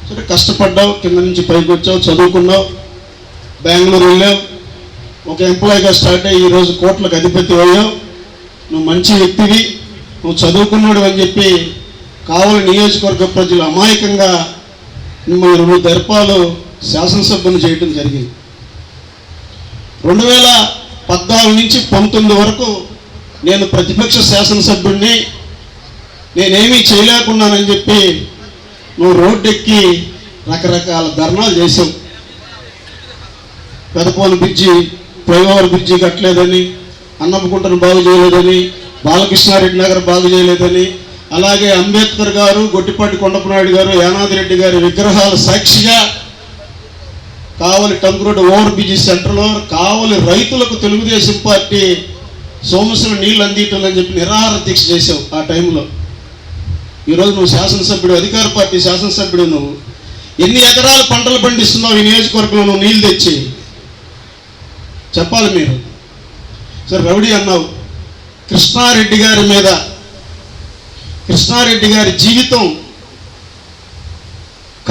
సరే కష్టపడ్డావు, కింద నుంచి పైకి వచ్చావు, చదువుకున్నావు, బెంగళూరు వెళ్ళావు, ఒక ఎంప్లాయీగా స్టార్ట్ అయ్యి ఈరోజు కోట్లకు అధిపతి అయ్యావు. నువ్వు మంచి వ్యక్తివి, నువ్వు చదువుకున్నాడు అని చెప్పి కావలి నియోజకవర్గ ప్రజలు అమాయకంగా మిమ్మల్ని 2 దర్పాలు శాసనసభ్యులు చేయడం జరిగింది. 2014 నుంచి 19 వరకు నేను ప్రతిపక్ష శాసనసభ్యుడిని, నేనేమీ చేయలేకున్నానని చెప్పి నువ్వు రోడ్డెక్కి రకరకాల ధర్నాలు చేసావు. పెదపోని బ్రిడ్జి, ఫ్లైఓవర్ బ్రిడ్జి కట్టలేదని, అన్నమ్మకుంటను బాగు చేయలేదని, బాలకృష్ణారెడ్డి నగర్ బాగు చేయలేదని, అలాగే అంబేద్కర్ గారు, గొట్టిపాటి కొండపనాయుడు గారు, యానాది రెడ్డి గారి విగ్రహాల సాక్షిగా కావలి టంక్ రోడ్ ఓవర్ బ్రిడ్జి సెంటర్లో కావలి రైతులకు తెలుగుదేశం పార్టీ సోమసులు నీళ్ళు అందించాలని చెప్పి నిరాహార దీక్ష చేసావు. ఆ టైంలో ఈరోజు నువ్వు శాసనసభ్యుడు, అధికార పార్టీ శాసనసభ్యుడు. నువ్వు ఎన్ని ఎకరాల పంటలు పండిస్తున్నావు ఈ నియోజకవర్గంలో నువ్వు నీళ్ళు తెచ్చి చెప్పాలి మీరు. సరే రౌడీ అన్నావు. కృష్ణారెడ్డి గారి మీద, కృష్ణారెడ్డి గారి జీవితం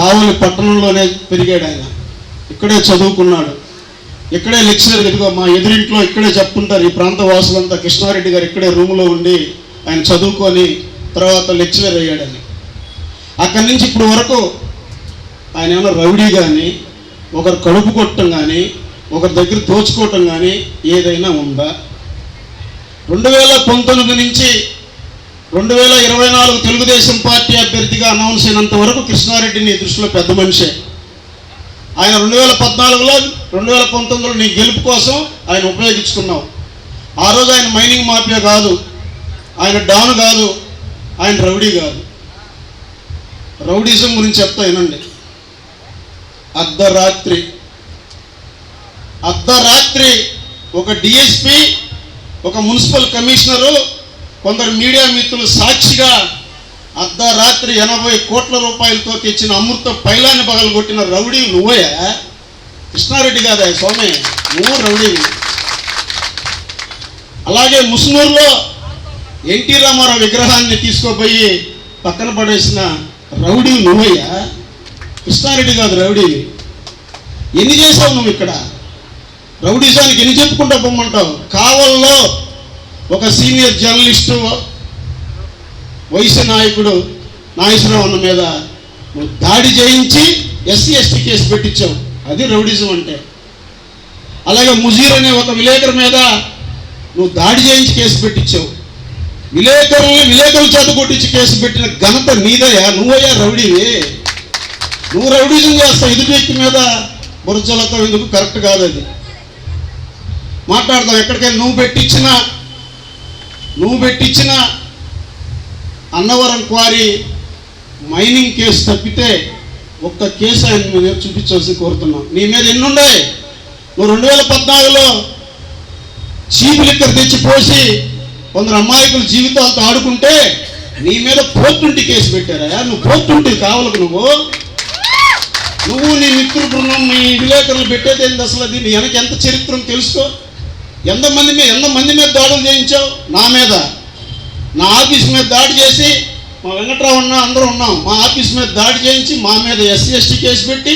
కావలి పట్టణంలోనే పెరిగాడు ఆయన, ఇక్కడే చదువుకున్నాడు, ఇక్కడే లెక్చరర్. ఇదిగో మా ఎదురింట్లో ఇక్కడే చెప్పుకుంటారు ఈ ప్రాంత వాసులంతా, కృష్ణారెడ్డి గారు ఇక్కడే రూమ్లో ఉండి ఆయన చదువుకొని తర్వాత లెక్చరర్ అయ్యాడని. అక్కడి నుంచి ఇప్పుడు వరకు ఆయన ఏమైనా రౌడీ కానీ, ఒకరు కడుపు కొట్టడం కానీ, ఒకరి దగ్గర దోచుకోవటం కానీ ఏదైనా ఉందా? 2019 నుంచి 2024 తెలుగుదేశం పార్టీ అభ్యర్థిగా అనౌన్స్ అయినంత వరకు కృష్ణారెడ్డిని దృష్టిలో పెద్ద మనిషే. ఆయన 2014లో 2019లో నీ గెలుపు కోసం ఆయన ఉపయోగించుకున్నావు. ఆ రోజు ఆయన మైనింగ్ మాఫియా కాదు, ఆయన డాన్ కాదు, ఆయన రౌడీ కాదు. రౌడీజం గురించి చెప్తా వినండి. అర్ధరాత్రి ఒక డిఎస్పి, ఒక మున్సిపల్ కమిషనరు, కొందరు మీడియా మిత్రులు సాక్షిగా అర్ధరాత్రి 80 కోట్ల రూపాయలతో తెచ్చిన అమృత పైలాన్ని పగలగొట్టిన రౌడీ నువ్వయా? కృష్ణారెడ్డి కాదా స్వామి, నువ్వు రౌడీ. అలాగే ముస్నూరులో ఎన్టీ రామారావు విగ్రహాన్ని తీసుకోపోయి పక్కన పడేసిన రౌడీ నువ్వయ్యా, కృష్ణారెడ్డి కాదు రౌడీ. ఎన్ని చేసావు నువ్వు ఇక్కడ? రౌడీజానికి ఎన్ని చెప్పుకుంటా పొమ్మంటావు? కావల్లో ఒక సీనియర్ జర్నలిస్టు, వైశ్య నాయకుడు నాగేశ్వరరావు మీద నువ్వు దాడి చేయించి SC/ST కేసు పెట్టించావు, అది రౌడీజం అంటే. అలాగే ముజీర్ అనే ఒక విలేకరు మీద నువ్వు దాడి చేయించి కేసు పెట్టించావు. విలేకరుల చేత కొట్టించి కేసు పెట్టిన ఘనత నీదయ్యా, నువ్వయ్యా రౌడీవి. నువ్వు రౌడీజం చేస్తావు, ఎదుటి వ్యక్తి మీద బురజలతో ఎందుకు? కరెక్ట్ కాదు అది. మాట్లాడతావు ఎక్కడికైనా. నువ్వు పెట్టించిన అన్నవరం క్వారీ మైనింగ్ కేసు తప్పితే ఒక్క కేసు ఆయన మీద చూపించాల్సి కోరుతున్నాం. నీ మీద ఎన్ని ఉన్నాయి? నువ్వు 2014లో చీప్ లిక్కర్ తెచ్చి పోసి కొందరు అమాయకుల జీవితాలతో ఆడుకుంటే నీ మీద 420 కేసు పెట్టారా? నువ్వు 420 కావాలకు నువ్వు నీ మిత్ర బృందం నీ విలేకరులు పెట్టేది ఏంది అసలు? అది నీ వెనక ఎంత చరిత్రం తెలుసుకో. ఎంతమంది మీద దాడులు చేయించావు? నా మీద, నా ఆఫీస్ మీద దాడి చేసి, మా వెంకట్రావు అన్న అందరూ ఉన్నాం, మా ఆఫీస్ మీద దాడి చేయించి మా మీద SC/ST కేసు పెట్టి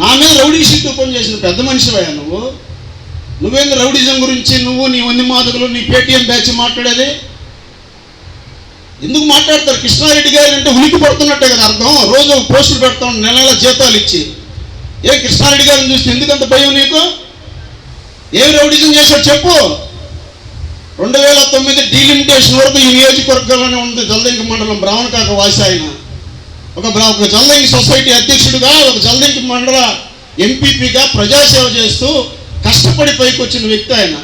నా మీద రౌడీ షీట్ ఓపెన్ చేసిన పెద్ద మనిషివయ్యా నువ్వు. నువ్వేంది రౌడీజం గురించి నువ్వు నీ వంది మాదకులు నీ పేటీఎం బ్యాచ్ మాట్లాడేది? ఎందుకు మాట్లాడతారు? కృష్ణారెడ్డి గారు అంటే ఉనికి పడుతున్నట్టే కదా అర్థం. రోజు పోస్టులు పెడతాం, నెల జీతాలు ఇచ్చి. కృష్ణారెడ్డి గారిని చూస్తే ఎందుకంత భయం నీకు? ఏం రౌడీజం చేశాడు చెప్పు. 2009 డీలిమిటేషన్ వరకు ఈ నియోజకవర్గంలోనే ఉంది. జల్దంకి మండలం బ్రాహ్మణకాక వాసి ఆయన ఒక జల్దంకి సొసైటీ అధ్యక్షుడిగా, ఒక జల్దంకి మండల ఎంపీపీగా ప్రజాసేవ చేస్తూ కష్టపడి పైకి వచ్చిన వ్యక్తి ఆయన.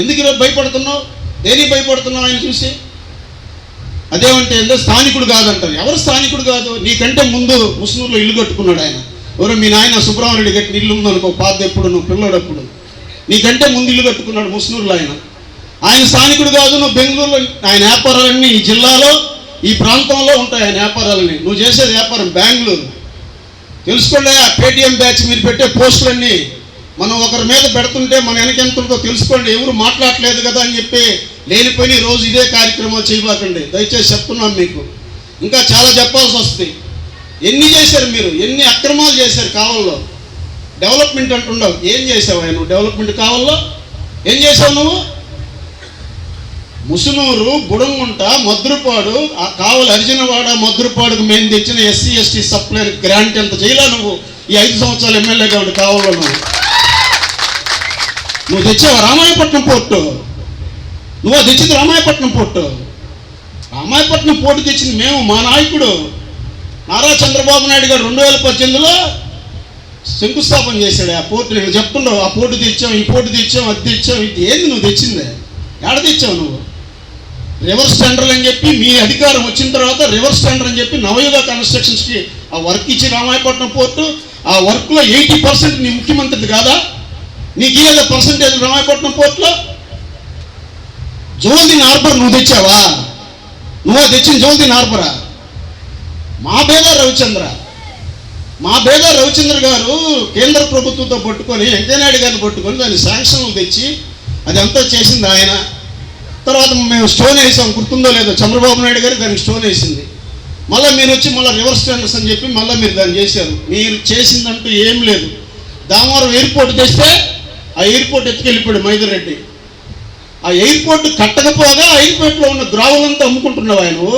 ఎందుకు ఈరోజు భయపడుతున్నావు? దేనికి భయపడుతున్నావు ఆయన చూసి? అదేమంటే స్థానికుడు కాదంటారు. ఎవరు స్థానికుడు కాదు? నీకంటే ముందు ముస్నూరులో ఇల్లు కట్టుకున్నాడు ఆయన. ఎవరో మీ నాయన సుబ్రహ్మణ్యుడి కట్టిన ఇల్లు ఉందనుకో, పాత ఎప్పుడు నువ్వు పిల్లడప్పుడు, నీకంటే ముందు ఇల్లు కట్టుకున్నాడు ముస్నూరులో ఆయన. ఆయన స్థానికుడు కాదు. నువ్వు బెంగళూరులో ఆయన వ్యాపారాలన్నీ ఈ జిల్లాలో ఈ ప్రాంతంలో ఉంటాయి ఆయన వ్యాపారాలన్నీ. నువ్వు చేసేది వ్యాపారం బెంగళూరు. తెలుసుకోండి. ఆ పేటీఎం బ్యాచ్ మీరు పెట్టే పోస్టులన్నీ మనం ఒకరి మీద పెడుతుంటే మన వెనకెంతుందో తెలుసుకోండి. ఎవరు మాట్లాడలేదు కదా అని చెప్పి లేనిపోయిన రోజు ఇదే కార్యక్రమాలు చేయబాకండి దయచేసి చెప్తున్నాం మీకు. ఇంకా చాలా చెప్పాల్సి వస్తుంది. ఎన్ని చేశారు మీరు? ఎన్ని అక్రమాలు చేశారు కావల్లో? డెవలప్మెంట్ అంటుండవు. ఏం చేసావు ఆయన? నువ్వు డెవలప్మెంట్ కావల్లో ఏం చేసావు నువ్వు? ముసునూరు, బుడంగుంట, మద్రుపాడు, ఆ కావలి అర్జునవాడ మద్రుపాడుకు మేము తెచ్చిన SC/ST సప్లై గ్రాంట్ ఎంత చేయలే నువ్వు ఈ 5 సంవత్సరాలు ఎమ్మెల్యేగా ఉండి కావల్లో? నువ్వు తెచ్చావు రామాయపట్నం పోర్టు. నువ్వు తెచ్చింది రామాయపట్నం పోర్టు. రామాయపట్నం పోర్టు తెచ్చింది మేము, మా నాయకుడు నారా చంద్రబాబు నాయుడు గారు 2018లో శంకుస్థాపన చేశాడు ఆ పోర్టు. నేను చెప్తున్నావు ఆ పోర్టు తెచ్చాం, ఈ పోర్టు తెచ్చాం, అది తెచ్చాం. ఇది ఏంది నువ్వు తెచ్చిందే? ఎక్కడ తెచ్చావు నువ్వు? రివర్స్ టెండర్లు అని చెప్పి మీ అధికారం వచ్చిన తర్వాత రివర్స్ టెండర్ అని చెప్పి నవయుగ కన్స్ట్రక్షన్స్కి ఆ వర్క్ ఇచ్చి రామాయపట్నం పోర్టు, ఆ వర్క్లో 80% నీ ముఖ్యమంత్రిది కాదా? నీకు ఇయ్యేదా పర్సంటేజ్ రామాయపట్నం పోర్టులో? జోల్దీన్ హార్బర్ నువ్వు తెచ్చావా? నువ్వు తెచ్చిన జోల్దీన్ హార్బరా? మా బేదా రవిచంద్ర గారు కేంద్ర ప్రభుత్వంతో పట్టుకొని వెంకయ్యనాయుడు గారిని పట్టుకొని దాన్ని శాంక్షన్లు తెచ్చి అదంతా చేసింది ఆయన. తర్వాత మేము స్టోన్ వేసాం, గుర్తుందో లేదో, చంద్రబాబు నాయుడు గారు దానికి స్టోన్ వేసింది. మళ్ళీ మీరు వచ్చి మళ్ళీ రివర్స్ టెండర్స్ అని చెప్పి మళ్ళీ మీరు దాన్ని చేశారు. మీరు చేసిందంటూ ఏం లేదు. దామవరం ఎయిర్పోర్ట్ తెస్తే ఆ ఎయిర్పోర్ట్ ఎత్తుకెళ్ళిపోయాడు మైదరెడ్డి. ఆ ఎయిర్పోర్ట్ కట్టకపోగా ఆ ఎయిర్పోర్ట్లో ఉన్న గ్రావులంతా అమ్ముకుంటున్నావు.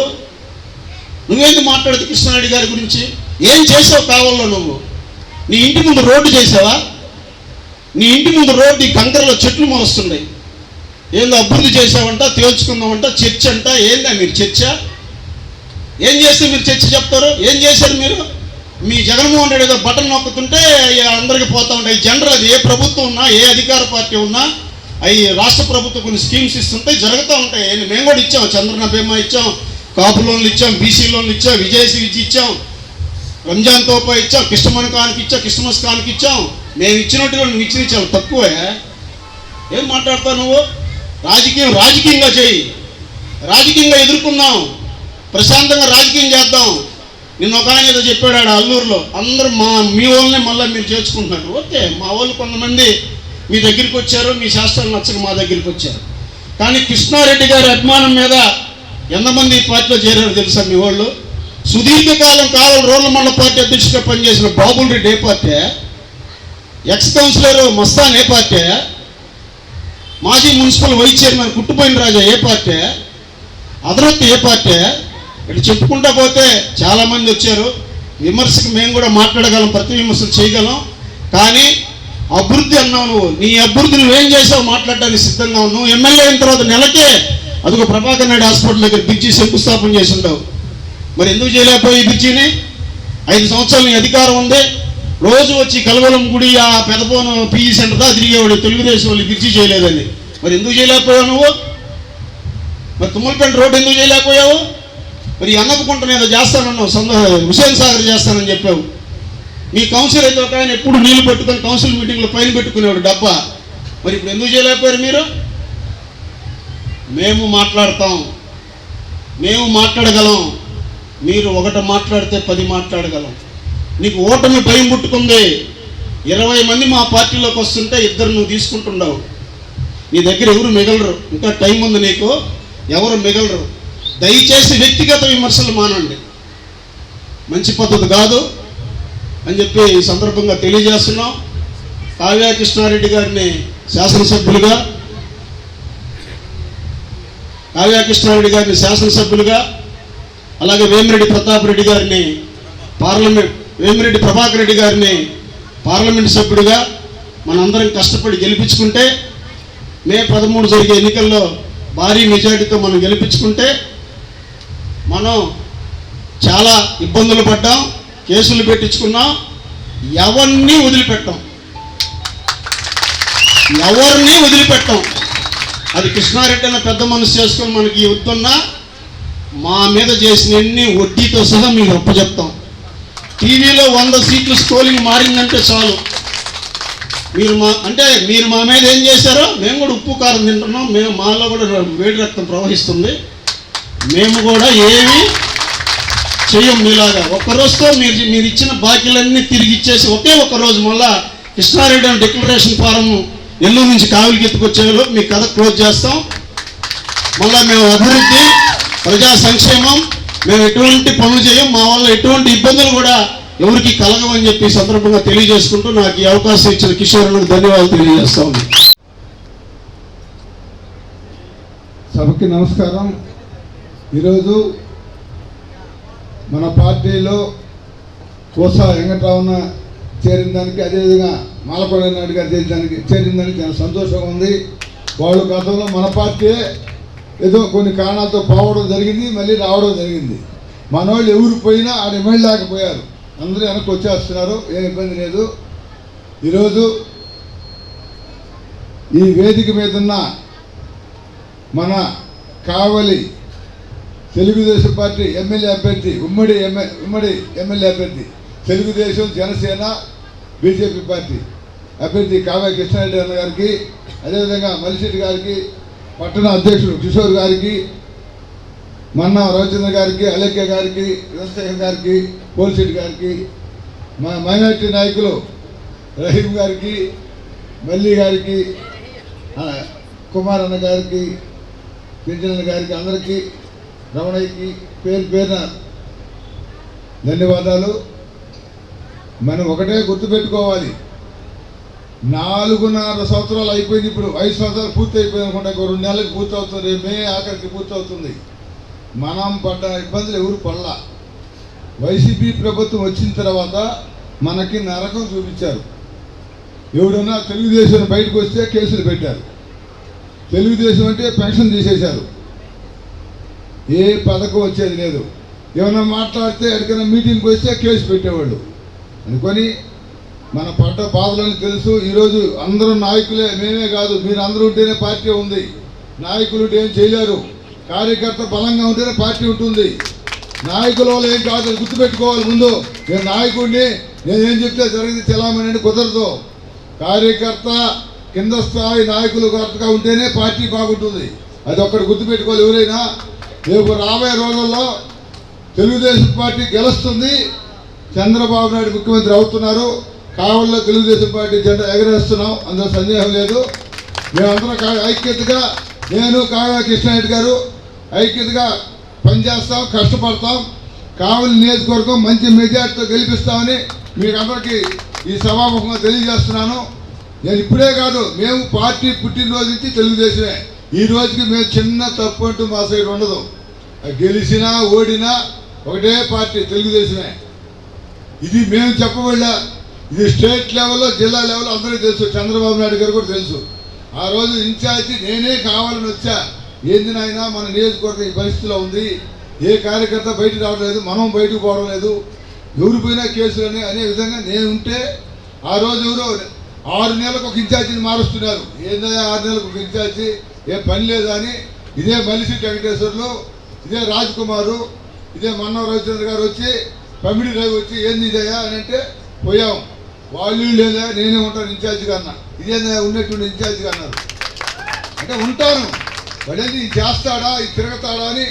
నువ్వేంటి మాట్లాడదు కృష్ణారెడ్డి గారి గురించి? ఏం చేసావు కావాలో? నువ్వు నీ ఇంటి ముందు రోడ్డు చేసావా? నీ ఇంటి ముందు రోడ్డు ఈ కంకరలో చెట్లు మొలుస్తున్నాయి. ఏందో అభివృద్ధి చేసావంట, తేల్చుకుందామంట, చర్చ అంట. ఏందా మీరు చర్చ? ఏం చేస్తే మీరు చర్చ చెప్తారు? ఏం చేశారు మీరు? మీ జగన్మోహన్ రెడ్డి ఏదో బటన్ నొక్కుతుంటే అందరికి పోతా ఉంటాయి. జనరల్ అది ఏ ప్రభుత్వం ఉన్నా, ఏ అధికార పార్టీ ఉన్నా, అవి రాష్ట్ర ప్రభుత్వం కొన్ని స్కీమ్స్ ఇస్తుంటే జరుగుతూ ఉంటాయి. మేము కూడా ఇచ్చాం, చంద్రన బీమా ఇచ్చాం, కాపు లోన్లు ఇచ్చాం, బీసీ లోన్లు ఇచ్చాం, విజయశ్రీ ఇచ్చాం, రంజాన్ తోపా ఇచ్చాం, క్రిస్టమస్ కానుక ఇచ్చాం, క్రిస్టమస్ కానుక ఇచ్చాం. మేము ఇచ్చినట్టుగా నువ్వు ఇచ్చిన చాలా తక్కువే. ఏం మాట్లాడతావు నువ్వు? రాజకీయంగా చేయి, రాజకీయంగా ఎదుర్కొందాం, ప్రశాంతంగా రాజకీయం చేద్దాం. నిన్న ఒక ఆయన ఏదో చెప్పాడు అల్లూరులో, అందరూ మీ వాళ్ళనే మళ్ళీ మీరు చేర్చుకుంటున్నారు. ఓకే, మా వాళ్ళు కొంతమంది మీ దగ్గరికి వచ్చారు, మీ శాస్త్రాలు నచ్చక మా దగ్గరికి వచ్చారు. కానీ కృష్ణారెడ్డి గారి అభిమానం మీద ఎంతమంది ఈ పార్టీలో చేరారు తెలుసా మీ వాళ్ళు? సుదీర్ఘకాలం రోడ్ల మండల పార్టీ అధ్యక్షుడిగా పనిచేసిన బాబుల్ రెడ్డి ఏ పార్టీ? ఎక్స్ కౌన్సిలర్ మస్తాన్ ఏ పార్టీ? మాజీ మున్సిపల్ వైస్ చైర్మన్ కుట్టుపోయిన రాజా ఏ పార్టీ? అదరత్తి ఏ పార్టీ? ఇటు చెప్పుకుంటా పోతే చాలామంది వచ్చారు. విమర్శకు మేము కూడా మాట్లాడగలం, ప్రతి విమర్శలు చేయగలం. కానీ అభివృద్ధి అన్నావు నువ్వు. నీ అభివృద్ధి నువ్వేం చేసావు మాట్లాడడానికి సిద్ధంగా ఉన్నావు. ఎమ్మెల్యే అయిన తర్వాత నెలకే అదిగో ప్రభాకర్ నాయుడు హాస్పిటల్ దగ్గర బ్రిడ్జి శంకుస్థాపన చేసి ఉండవు. మరి ఎందుకు చేయలేకపోయి ఈ బ్రిడ్జిని? 5 సంవత్సరాలు నీ అధికారం ఉంది. రోజు వచ్చి కలవలం గుడి ఆ పెదపోను పీజీ సెంటర్ దా తిరిగేవాడు తెలుగుదేశం వాళ్ళు బ్రిడ్జి చేయలేదని. మరి ఎందుకు చేయలేకపోయావు నువ్వు? మరి తుమ్మలపేట రోడ్డు ఎందుకు చేయలేకపోయావు? మరి అన్నపుకుంటను ఏదో చేస్తానన్నావు, హుసేన్ సాగర్ చేస్తానని చెప్పావు. మీ కౌన్సిల్ అయితే ఒక ఆయన ఎప్పుడు నీళ్లు పెట్టుకొని కౌన్సిల్ మీటింగ్లో పైన పెట్టుకునేవాడు డబ్బా. మరి ఇప్పుడు ఎందుకు చేయలేకపోయారు మీరు? మేము మాట్లాడతాం, మేము మాట్లాడగలం. మీరు ఒకటి మాట్లాడితే 10 మాట్లాడగలం. నీకు ఓటమి భయం పుట్టుకుంది. 20 మంది మా పార్టీలోకి వస్తుంటే 2 నువ్వు తీసుకుంటున్నావు. నీ దగ్గర ఎవరు మిగలరు. ఇంకా టైం ఉంది నీకు, ఎవరు మిగలరు. దయచేసి వ్యక్తిగత విమర్శలు మానండి, మంచి పద్ధతి కాదు అని చెప్పి ఈ సందర్భంగా తెలియజేస్తున్నాం. కావ్య కృష్ణారెడ్డి గారిని శాసనసభ్యులుగా అలాగే వేమిరెడ్డి ప్రతాప్ రెడ్డి గారిని వేమిరెడ్డి ప్రభాకర్ రెడ్డి గారిని పార్లమెంటు సభ్యుడిగా మనందరం కష్టపడి గెలిపించుకుంటే, మే 13 జరిగే ఎన్నికల్లో భారీ మెజారిటీతో మనం గెలిపించుకుంటే, మనం చాలా ఇబ్బందులు పడ్డాం, కేసులు పెట్టించుకున్నాం. ఎవరిని వదిలిపెట్టాం. అది కృష్ణారెడ్డి అన్న పెద్ద మనసు చేసుకొని మనకి వద్దున్నా మా మీద చేసినన్ని వడ్డీతో సహా మీకు అప్పచెప్తాం. టీవీలో 100 సీట్లు స్కోలింగ్ మారిందంటే చాలు. మీరు మా మీద ఏం చేశారో మేము కూడా ఉప్పు కారం తింటున్నాం. మాలో కూడా వేడి రక్తం ప్రవహిస్తుంది. మేము కూడా ఏమీ చెయ్యం మీలాగా. ఒక్కరోజుతో మీరు ఇచ్చిన బాకీలన్నీ తిరిగి ఇచ్చేసి ఒకే ఒక్కరోజు మళ్ళా కృష్ణారెడ్డి అని డిక్లరేషన్ ఫారం నెల్లూరు నుంచి కావిలికి ఎత్తుకొచ్చేవాళ్ళు మీ కథ క్లోజ్ చేస్తాం. మళ్ళీ మేము అభివృద్ధి, ప్రజా సంక్షేమం, మేము ఎటువంటి పనులు చేయం. మా వల్ల ఎటువంటి ఇబ్బందులు కూడా ఎవరికి కలగవని చెప్పి సందర్భంగా తెలియజేసుకుంటూ నాకు ఈ అవకాశం ఇచ్చిన కిషోర్లకు ధన్యవాదాలు తెలియజేస్తా ఉన్నాను. సభకి నమస్కారం. ఈరోజు మన పార్టీలో కోసా వెంకటరామన్న చేరిన దానికి, అదేవిధంగా మాలకొండ నాయుడు గారు చేరిన దానికి చాలా సంతోషంగా ఉంది. వాళ్ళు గతంలో మన పార్టీ ఏదో కొన్ని కారణాలతో పోవడం జరిగింది, మళ్ళీ రావడం జరిగింది. మన వాళ్ళు ఎవరు పోయినా ఆడ ఎమ్మెల్యేకపోయారు, అందరూ వెనక్కి వచ్చేస్తున్నారు, ఏం ఇబ్బంది లేదు. ఈరోజు ఈ వేదిక మీద ఉన్న మన కావలి తెలుగుదేశం పార్టీ ఎమ్మెల్యే అభ్యర్థి, ఉమ్మడి ఎమ్మెల్యే అభ్యర్థి, తెలుగుదేశం, జనసేన, బీజేపీ పార్టీ అభ్యర్థి కావ్య కృష్ణారెడ్డి అన్న గారికి, అదేవిధంగా మలిశెట్టి గారికి, పట్టణ అధ్యక్షుడు కిషోర్ గారికి, మన్నా రవిచంద్ర గారికి, అలేఖ్య గారికి, చంద్రశేఖర్ గారికి, పోలిశెట్టి గారికి, మా మైనార్టీ నాయకులు రహీం గారికి, మల్లి గారికి, కుమార్ అన్న గారికి, పింఛన్ గారికి, అందరికీ, రమణయ్యకి పేరున ధన్యవాదాలు. మనం ఒకటే గుర్తుపెట్టుకోవాలి, 4.5 సంవత్సరాలు అయిపోయింది. ఇప్పుడు 5 సంవత్సరాలు పూర్తి అయిపోయింది అనుకుంటా. 2 నెలలకు పూర్తి అవుతుంది. మే ఆఖరికి పూర్తి అవుతుంది. మనం పడ్డ ఇబ్బందులు ఎవరు పడలా. వైసీపీ ప్రభుత్వం వచ్చిన తర్వాత మనకి నరకం చూపించారు. ఎవడన్నా తెలుగుదేశం బయటకు వస్తే కేసులు పెట్టారు. తెలుగుదేశం అంటే పెన్షన్ తీసేశారు. ఏ పథకం వచ్చేది లేదు. ఏమైనా మాట్లాడితే ఎక్కడికైనా మీటింగ్కి వస్తే కేసు పెట్టేవాళ్ళు. అనుకొని మన పడ్డ బాధలని తెలుసు. ఈరోజు అందరూ నాయకులే, మేమే కాదు, మీరు అందరూ ఉంటేనే పార్టీ ఉంది. నాయకులు ఉంటే ఏం చేయలేరు. కార్యకర్త బలంగా ఉంటేనే పార్టీ ఉంటుంది. నాయకుల వల్ల ఏం కాదు, గుర్తుపెట్టుకోవాలి. ముందు నేను నాయకుడిని, నేనేం చెప్తే జరిగింది చెలామణి కుదరదు. కార్యకర్త కింద స్థాయి నాయకులు కరెక్ట్గా ఉంటేనే పార్టీ బాగుంటుంది. అది ఒక్కటి గుర్తుపెట్టుకోవాలి ఎవరైనా. రేపు రాబోయే రోజుల్లో తెలుగుదేశం పార్టీ గెలుస్తుంది. చంద్రబాబు నాయుడు ముఖ్యమంత్రి అవుతున్నారు. కావలిలో తెలుగుదేశం పార్టీ జెండా ఎగరేస్తున్నాం, అందులో సందేహం లేదు. మేమందరం ఐక్యతగా, నేను కావ్య కృష్ణారెడ్డి గారు ఐక్యతగా పనిచేస్తాం, కష్టపడతాం. కావలి నియోజకవర్గం మంచి మెజార్టీతో గెలిపిస్తామని మీకు అందరికీ ఈ సభాముఖంగా తెలియజేస్తున్నాను. నేను ఇప్పుడే కాదు, మేము పార్టీ పుట్టినరోజు నుంచి తెలుగుదేశమే. ఈ రోజుకి మేము చిన్న తప్పు అంటూ మా సైడ్ ఉండదు. గెలిచినా ఓడినా ఒకటే పార్టీ, తెలుగుదేశమే. ఇది మేము చెప్పబడలే, ఇది స్టేట్ లెవెల్లో, జిల్లా లెవెల్లో అందరికీ తెలుసు. చంద్రబాబు నాయుడు గారు కూడా తెలుసు. ఆ రోజు ఇన్ఛార్జి నేనే కావాలని వచ్చా. ఏంది నాయనా మన నియోజకవర్గం ఈ పరిస్థితిలో ఉంది, ఏ కార్యకర్త బయటకు రావడం లేదు, మనం బయటకు పోవడం లేదు, ఎవరు పోయినా కేసులని అనే విధంగా నేను ఉంటే, ఆ రోజు ఎవరో 6 నెలలకు ఒక ఇన్ఛార్జిని మారుస్తున్నారు. ఏందయ్యా 6 నెలలకు ఒక ఇన్ఛార్జి, ఏం పని లేదా అని. ఇదే మల్లిశెట్టి వెంకటేశ్వర్లు, ఇదే రాజ్ కుమారు, ఇదే మన్నవ రవిచంద్ర గారు వచ్చి, పమిడి రవి వచ్చి ఏంది ఇదయ్యా అని అంటే పోయాం. వాళ్ళు లేదా నేనే ఉంటాను ఇన్ఛార్జిగా అన్నా. ఇదేందా ఉన్నటువంటి ఇన్ఛార్జిగా అన్నారు. అంటే ఉంటాను, వాడేది ఇది చేస్తాడా, ఇది తిరగతాడా అని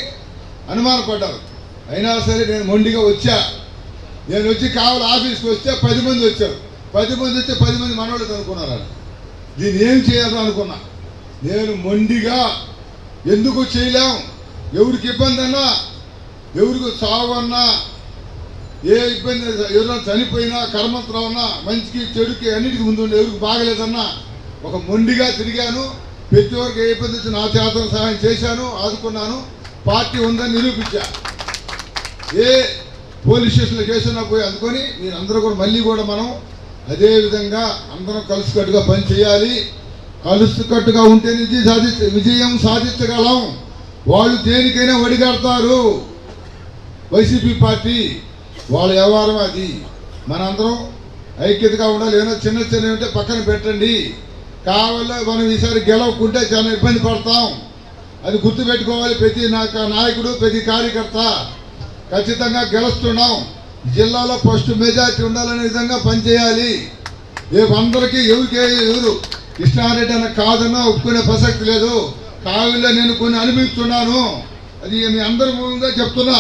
అనుమానపడ్డారు. అయినా సరే నేను మొండిగా వచ్చా. నేను వచ్చి కావాలి ఆఫీస్కి వస్తే 10 మంది వచ్చారు. 10 మంది వస్తే 10 మంది మనవాళ్ళు అనుకున్నారు. దీన్ని ఏం చేయాలో అనుకున్నా. నేను మొండిగా ఎందుకు చేయలేం, ఎవరికి ఇబ్బంది అన్నా, ఎవరికి చావు అన్నా, ఏ ఇబ్బంది, ఎవరైనా చనిపోయినా, కర్మంతరం అన్నా, మంచికి చెడుకి అన్నిటికీ ముందు ఎవరికి బాగలేదన్నా ఒక మొండిగా తిరిగాను. ప్రతి ఒక్కరికి ఏ ఇబ్బంది వచ్చి నా చేతన సహాయం చేశాను, ఆదుకున్నాను. పార్టీ ఉందని నిరూపించా. ఏ పోలీస్ స్టేషన్లో కేసున్నా పోయి అందుకొని మీరందరూ కూడా మళ్ళీ కూడా మనం అదే విధంగా అందరం కలిసికట్టుగా పని చేయాలి. కలిసికట్టుగా ఉంటేనే విజయం సాధించగలం. వాళ్ళు దేనికైనా ఒడిగడతారు. వైసీపీ పార్టీ వాళ్ళ వ్యవహారం అది. మనందరం ఐక్యతగా ఉండాలి. ఏమైనా చిన్న చిన్న ఉంటే పక్కన పెట్టండి. కావాలో మనం ఈసారి గెలవకుంటే చాలా ఇబ్బంది పడతాం. అది గుర్తుపెట్టుకోవాలి. ప్రతి నాయకుడు, ప్రతి కార్యకర్త ఖచ్చితంగా గెలుస్తున్నాం. జిల్లాలో ఫస్ట్ మెజార్టీ ఉండాలనే విధంగా పనిచేయాలి. రేపు అందరికీ ఎవరు కృష్ణారెడ్డి అన్న కాదన్నా ఒప్పుకునే ప్రసక్తి లేదు. కావిలో నేను కొన్ని అనుభవిస్తున్నాను. అది మీ అందరి మూలంగా చెప్తున్నా.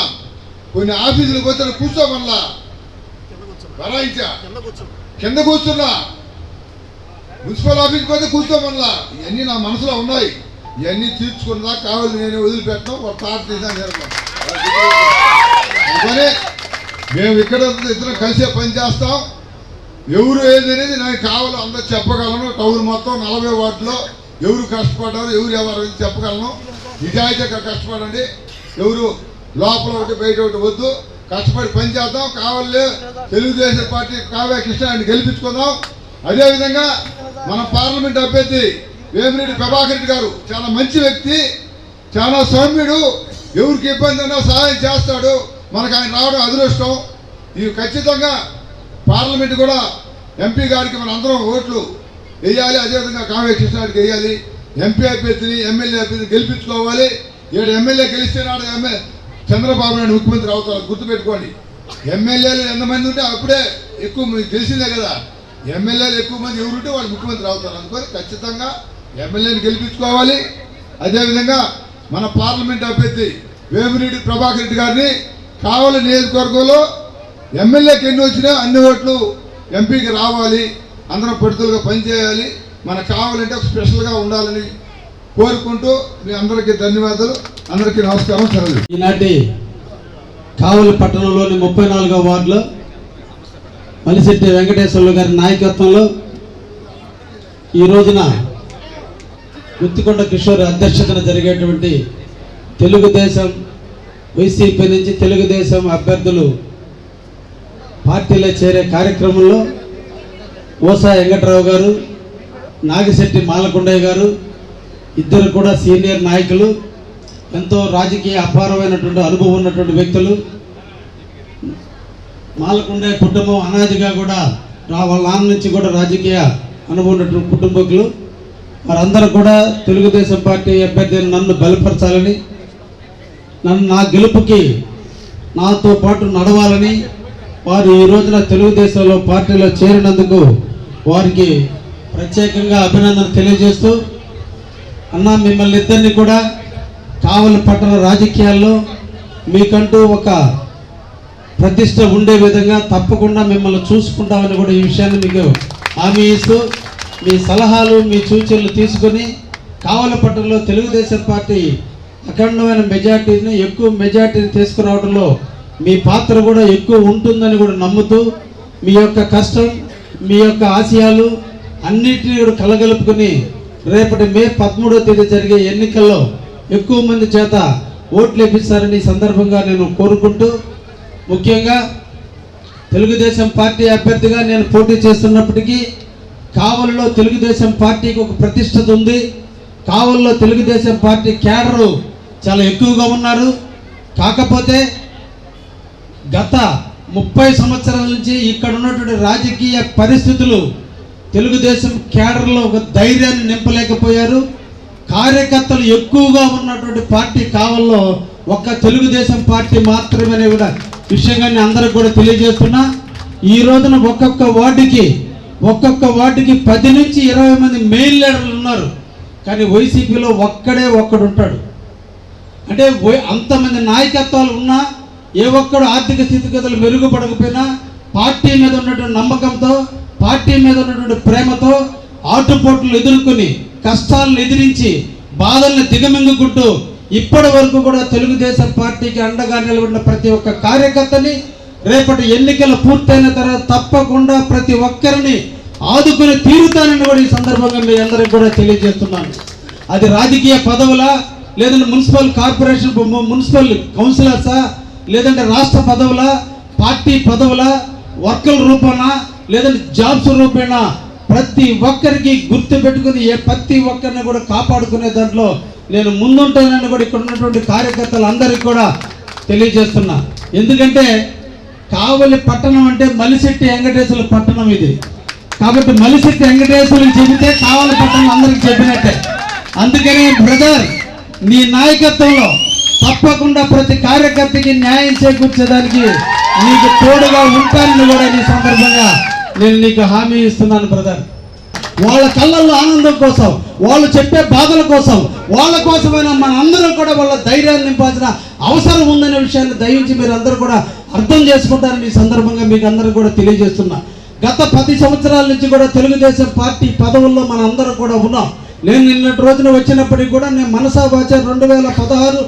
కొన్ని ఆఫీసులకు పోతే కూర్చోమల్లా బరాయించా, కింద కూర్చున్నా. మున్సిపల్ ఆఫీస్కి పోతే కూర్చోమల్లా. ఇవన్నీ నా మనసులో ఉన్నాయి. ఇవన్నీ తీర్చుకున్నా కావాలి, నేను వదిలిపెట్టడం ఒక తాట తీసాను. అందుకని మేము ఇక్కడ ఇద్దరం కలిసే పని చేస్తాం. ఎవరు ఏదనేది నాకు కావాలో అందరూ చెప్పగలను. టౌన్ మొత్తం 40 వార్డులో ఎవరు కష్టపడ్డారు, ఎవరు చెప్పగలను. నిజాయితీగా కష్టపడండి. ఎవరు లోపల ఒకటి బయట ఒకటి వద్దు. కష్టపడి పని చేద్దాం. కావాలి తెలుగుదేశం పార్టీ కావ్య కృష్ణారెడ్డిని గెలిపించుకుందాం. అదేవిధంగా మన పార్లమెంట్ అభ్యర్థి వేమిరెడ్డి ప్రభాకర్ రెడ్డి గారు చాలా మంచి వ్యక్తి, చాలా సౌమ్యుడు. ఎవరికి ఇబ్బంది అయినా సహాయం చేస్తాడు. మనకు ఆయన రావడం అదృష్టం. ఇవి ఖచ్చితంగా పార్లమెంట్ కూడా ఎంపీ గారికి మన అందరం ఓట్లు వేయాలి. అదేవిధంగా కావ్య కృష్ణారెడ్డికి వేయాలి. ఎంపీ అభ్యర్థిని, ఎమ్మెల్యే అభ్యర్థిని గెలిపించుకోవాలి. 7 ఎమ్మెల్యే గెలిస్తే నాడు చంద్రబాబు నాయుడు ముఖ్యమంత్రి అవుతారు. గుర్తుపెట్టుకోండి. ఎమ్మెల్యేలు ఎంతమంది ఉంటే అప్పుడే ఎక్కువ, మీకు తెలిసిందే కదా. ఎమ్మెల్యేలు ఎక్కువ మంది ఎవరుంటే వాళ్ళు ముఖ్యమంత్రి అవుతారు. అందుకని ఖచ్చితంగా ఎమ్మెల్యేని గెలిపించుకోవాలి. అదేవిధంగా మన పార్లమెంట్ అభ్యర్థి వేమిరెడ్డి ప్రభాకర్ రెడ్డి గారిని కావలి నియోజకవర్గంలో ఎమ్మెల్యేకి ఎన్ని వచ్చినా అన్ని ఓట్లు ఎంపీకి రావాలి. అందరం పట్టుదలగా పనిచేయాలి. మన కావాలంటే ఒక స్పెషల్గా ఉండాలని కోరుకుంటూ మీ అందరికీ ధన్యవాదాలు. అందరికీ నమస్కారం. సెలవు. ఈనాటి కావలి పట్టణంలోని 34వ వార్డులో మలిశెట్టి వెంకటేశ్వర్లు గారి నాయకత్వంలో ఈ రోజున గుత్తికొండ కిషోర్ అధ్యక్షతన జరిగేటువంటి తెలుగుదేశం వైసీపీ నుంచి తెలుగుదేశం అభ్యర్థులు పార్టీలో చేరే కార్యక్రమంలో ఓసా వెంకట్రావు గారు, నాగిశెట్టి మాలకొండయ్య గారు ఇద్దరు కూడా సీనియర్ నాయకులు, ఎంతో రాజకీయ అపారమైనటువంటి అనుభవం ఉన్నటువంటి వ్యక్తులు. మాలకొండయ్య కుటుంబం అనాదిగా కూడా వాళ్ళ నాన్న నుంచి కూడా రాజకీయ అనుభవం ఉన్నటువంటి కుటుంబకులు. వారందరూ కూడా తెలుగుదేశం పార్టీ అభ్యర్థిని నన్ను బలపరచాలని, నా గెలుపుకి నాతో పాటు నడవాలని వారు ఈ రోజున తెలుగుదేశంలో పార్టీలో చేరినందుకు వారికి ప్రత్యేకంగా అభినందన తెలియజేస్తూ, అన్న మిమ్మల్ని ఇద్దరిని కూడా కావలి పట్టణ రాజకీయాల్లో మీకంటూ ఒక ప్రతిష్ట ఉండే విధంగా తప్పకుండా మిమ్మల్ని చూసుకుంటామని కూడా ఈ విషయాన్ని మీకు హామీ ఇస్తూ, మీ సలహాలు మీ సూచనలు తీసుకొని కావలి పట్టణంలో తెలుగుదేశం పార్టీ అఖండమైన మెజార్టీని, ఎక్కువ మెజార్టీని తీసుకురావడంలో మీ పాత్ర కూడా ఎక్కువ ఉంటుందని కూడా నమ్ముతూ, మీ యొక్క కష్టం, మీ యొక్క ఆశయాలు అన్నిటినీ కూడా కలగలుపుకొని రేపటి మే 13వ తేదీ జరిగే ఎన్నికల్లో ఎక్కువ మంది చేత ఓట్లు ఇప్పిస్తారని ఈ సందర్భంగా నేను కోరుకుంటూ, ముఖ్యంగా తెలుగుదేశం పార్టీ అభ్యర్థిగా నేను పోటీ చేస్తున్నప్పటికీ కావలిలో తెలుగుదేశం పార్టీకి ఒక ప్రతిష్టత ఉంది. కావలిలో తెలుగుదేశం పార్టీ క్యాడరు చాలా ఎక్కువగా ఉన్నారు. కాకపోతే గత 30 సంవత్సరాల నుంచి ఇక్కడ ఉన్నటువంటి రాజకీయ పరిస్థితులు తెలుగుదేశం క్యాడర్లో ఒక ధైర్యాన్ని నింపలేకపోయారు. కార్యకర్తలు ఎక్కువగా ఉన్నటువంటి పార్టీ కావల్లో ఒక్క తెలుగుదేశం పార్టీ మాత్రమే కూడా విషయంగా నేను అందరికి కూడా తెలియజేస్తున్నా. ఈ రోజున ఒక్కొక్క వార్డుకి 10 నుంచి 20 మంది మెయిన్ లీడర్లు ఉన్నారు. కానీ వైసీపీలో ఒక్కడు ఉంటాడు. అంటే అంతమంది నాయకత్వాలు ఉన్నా ఏ ఒక్కడు ఆర్థిక స్థితిగతులు మెరుగుపడకపోయినా పార్టీ మీద ఉన్నటువంటి నమ్మకంతో, పార్టీ మీద ఉన్నటువంటి ప్రేమతో ఆటుపోట్లు ఎదుర్కొని కష్టాలను ఎదిరించి బాధల్ని దిగమింగుకుంటూ ఇప్పటి వరకు కూడా తెలుగుదేశం పార్టీకి అండగా నిలబడిన ప్రతి ఒక్క కార్యకర్తని రేపటి ఎన్నికలు పూర్తయిన తర్వాత తప్పకుండా ప్రతి ఒక్కరిని ఆదుకుని తీరుతానని కూడా ఈ సందర్భంగా మీ అందరికి కూడా తెలియజేస్తున్నాను. అది రాజకీయ పదవులా, లేదంటే మున్సిపల్ కార్పొరేషన్ మున్సిపల్ కౌన్సిలర్సా, లేదంటే రాష్ట్ర పదవులా, పార్టీ పదవులా, వర్కుల రూపాన, లేదంటే జాబ్స్ రూపేణ ప్రతి ఒక్కరికి గుర్తు పెట్టుకుని ప్రతి ఒక్కరిని కూడా కాపాడుకునే దాంట్లో నేను ముందుంటానని కూడా ఇక్కడ ఉన్నటువంటి కార్యకర్తలందరికీ కూడా తెలియజేస్తున్నా. ఎందుకంటే కావలి పట్టణం అంటే మలిశెట్టి వెంకటేశ్వర పట్టణం ఇది. కాబట్టి మలిశెట్టి వెంకటేశ్వరులకు చెబితే కావలి పట్టణం అందరికి చెప్పినట్టే. అందుకనే బ్రదర్, నీ నాయకత్వంలో తప్పకుండా ప్రతి కార్యకర్తకి న్యాయం చేకూర్చేదానికి నీకు తోడుగా ఉంటానని కూడా ఈ సందర్భంగా నేను నీకు హామీ ఇస్తున్నాను బ్రదర్. వాళ్ళ కళ్ళల్లో ఆనందం కోసం, వాళ్ళు చెప్పే బాధల కోసం, వాళ్ళ కోసమైనా మన అందరం కూడా వాళ్ళ ధైర్యాన్ని నింపాల్సిన అవసరం ఉందనే విషయాన్ని దయించి మీరు అందరూ కూడా అర్థం చేసుకుంటారని ఈ సందర్భంగా మీకు అందరూ కూడా తెలియజేస్తున్నా. గత 10 సంవత్సరాల నుంచి కూడా తెలుగుదేశం పార్టీ పదవుల్లో మన అందరం కూడా ఉన్నాం. నేను నిన్నటి రోజున వచ్చినప్పటికీ కూడా నేను మనసా వాచ 2016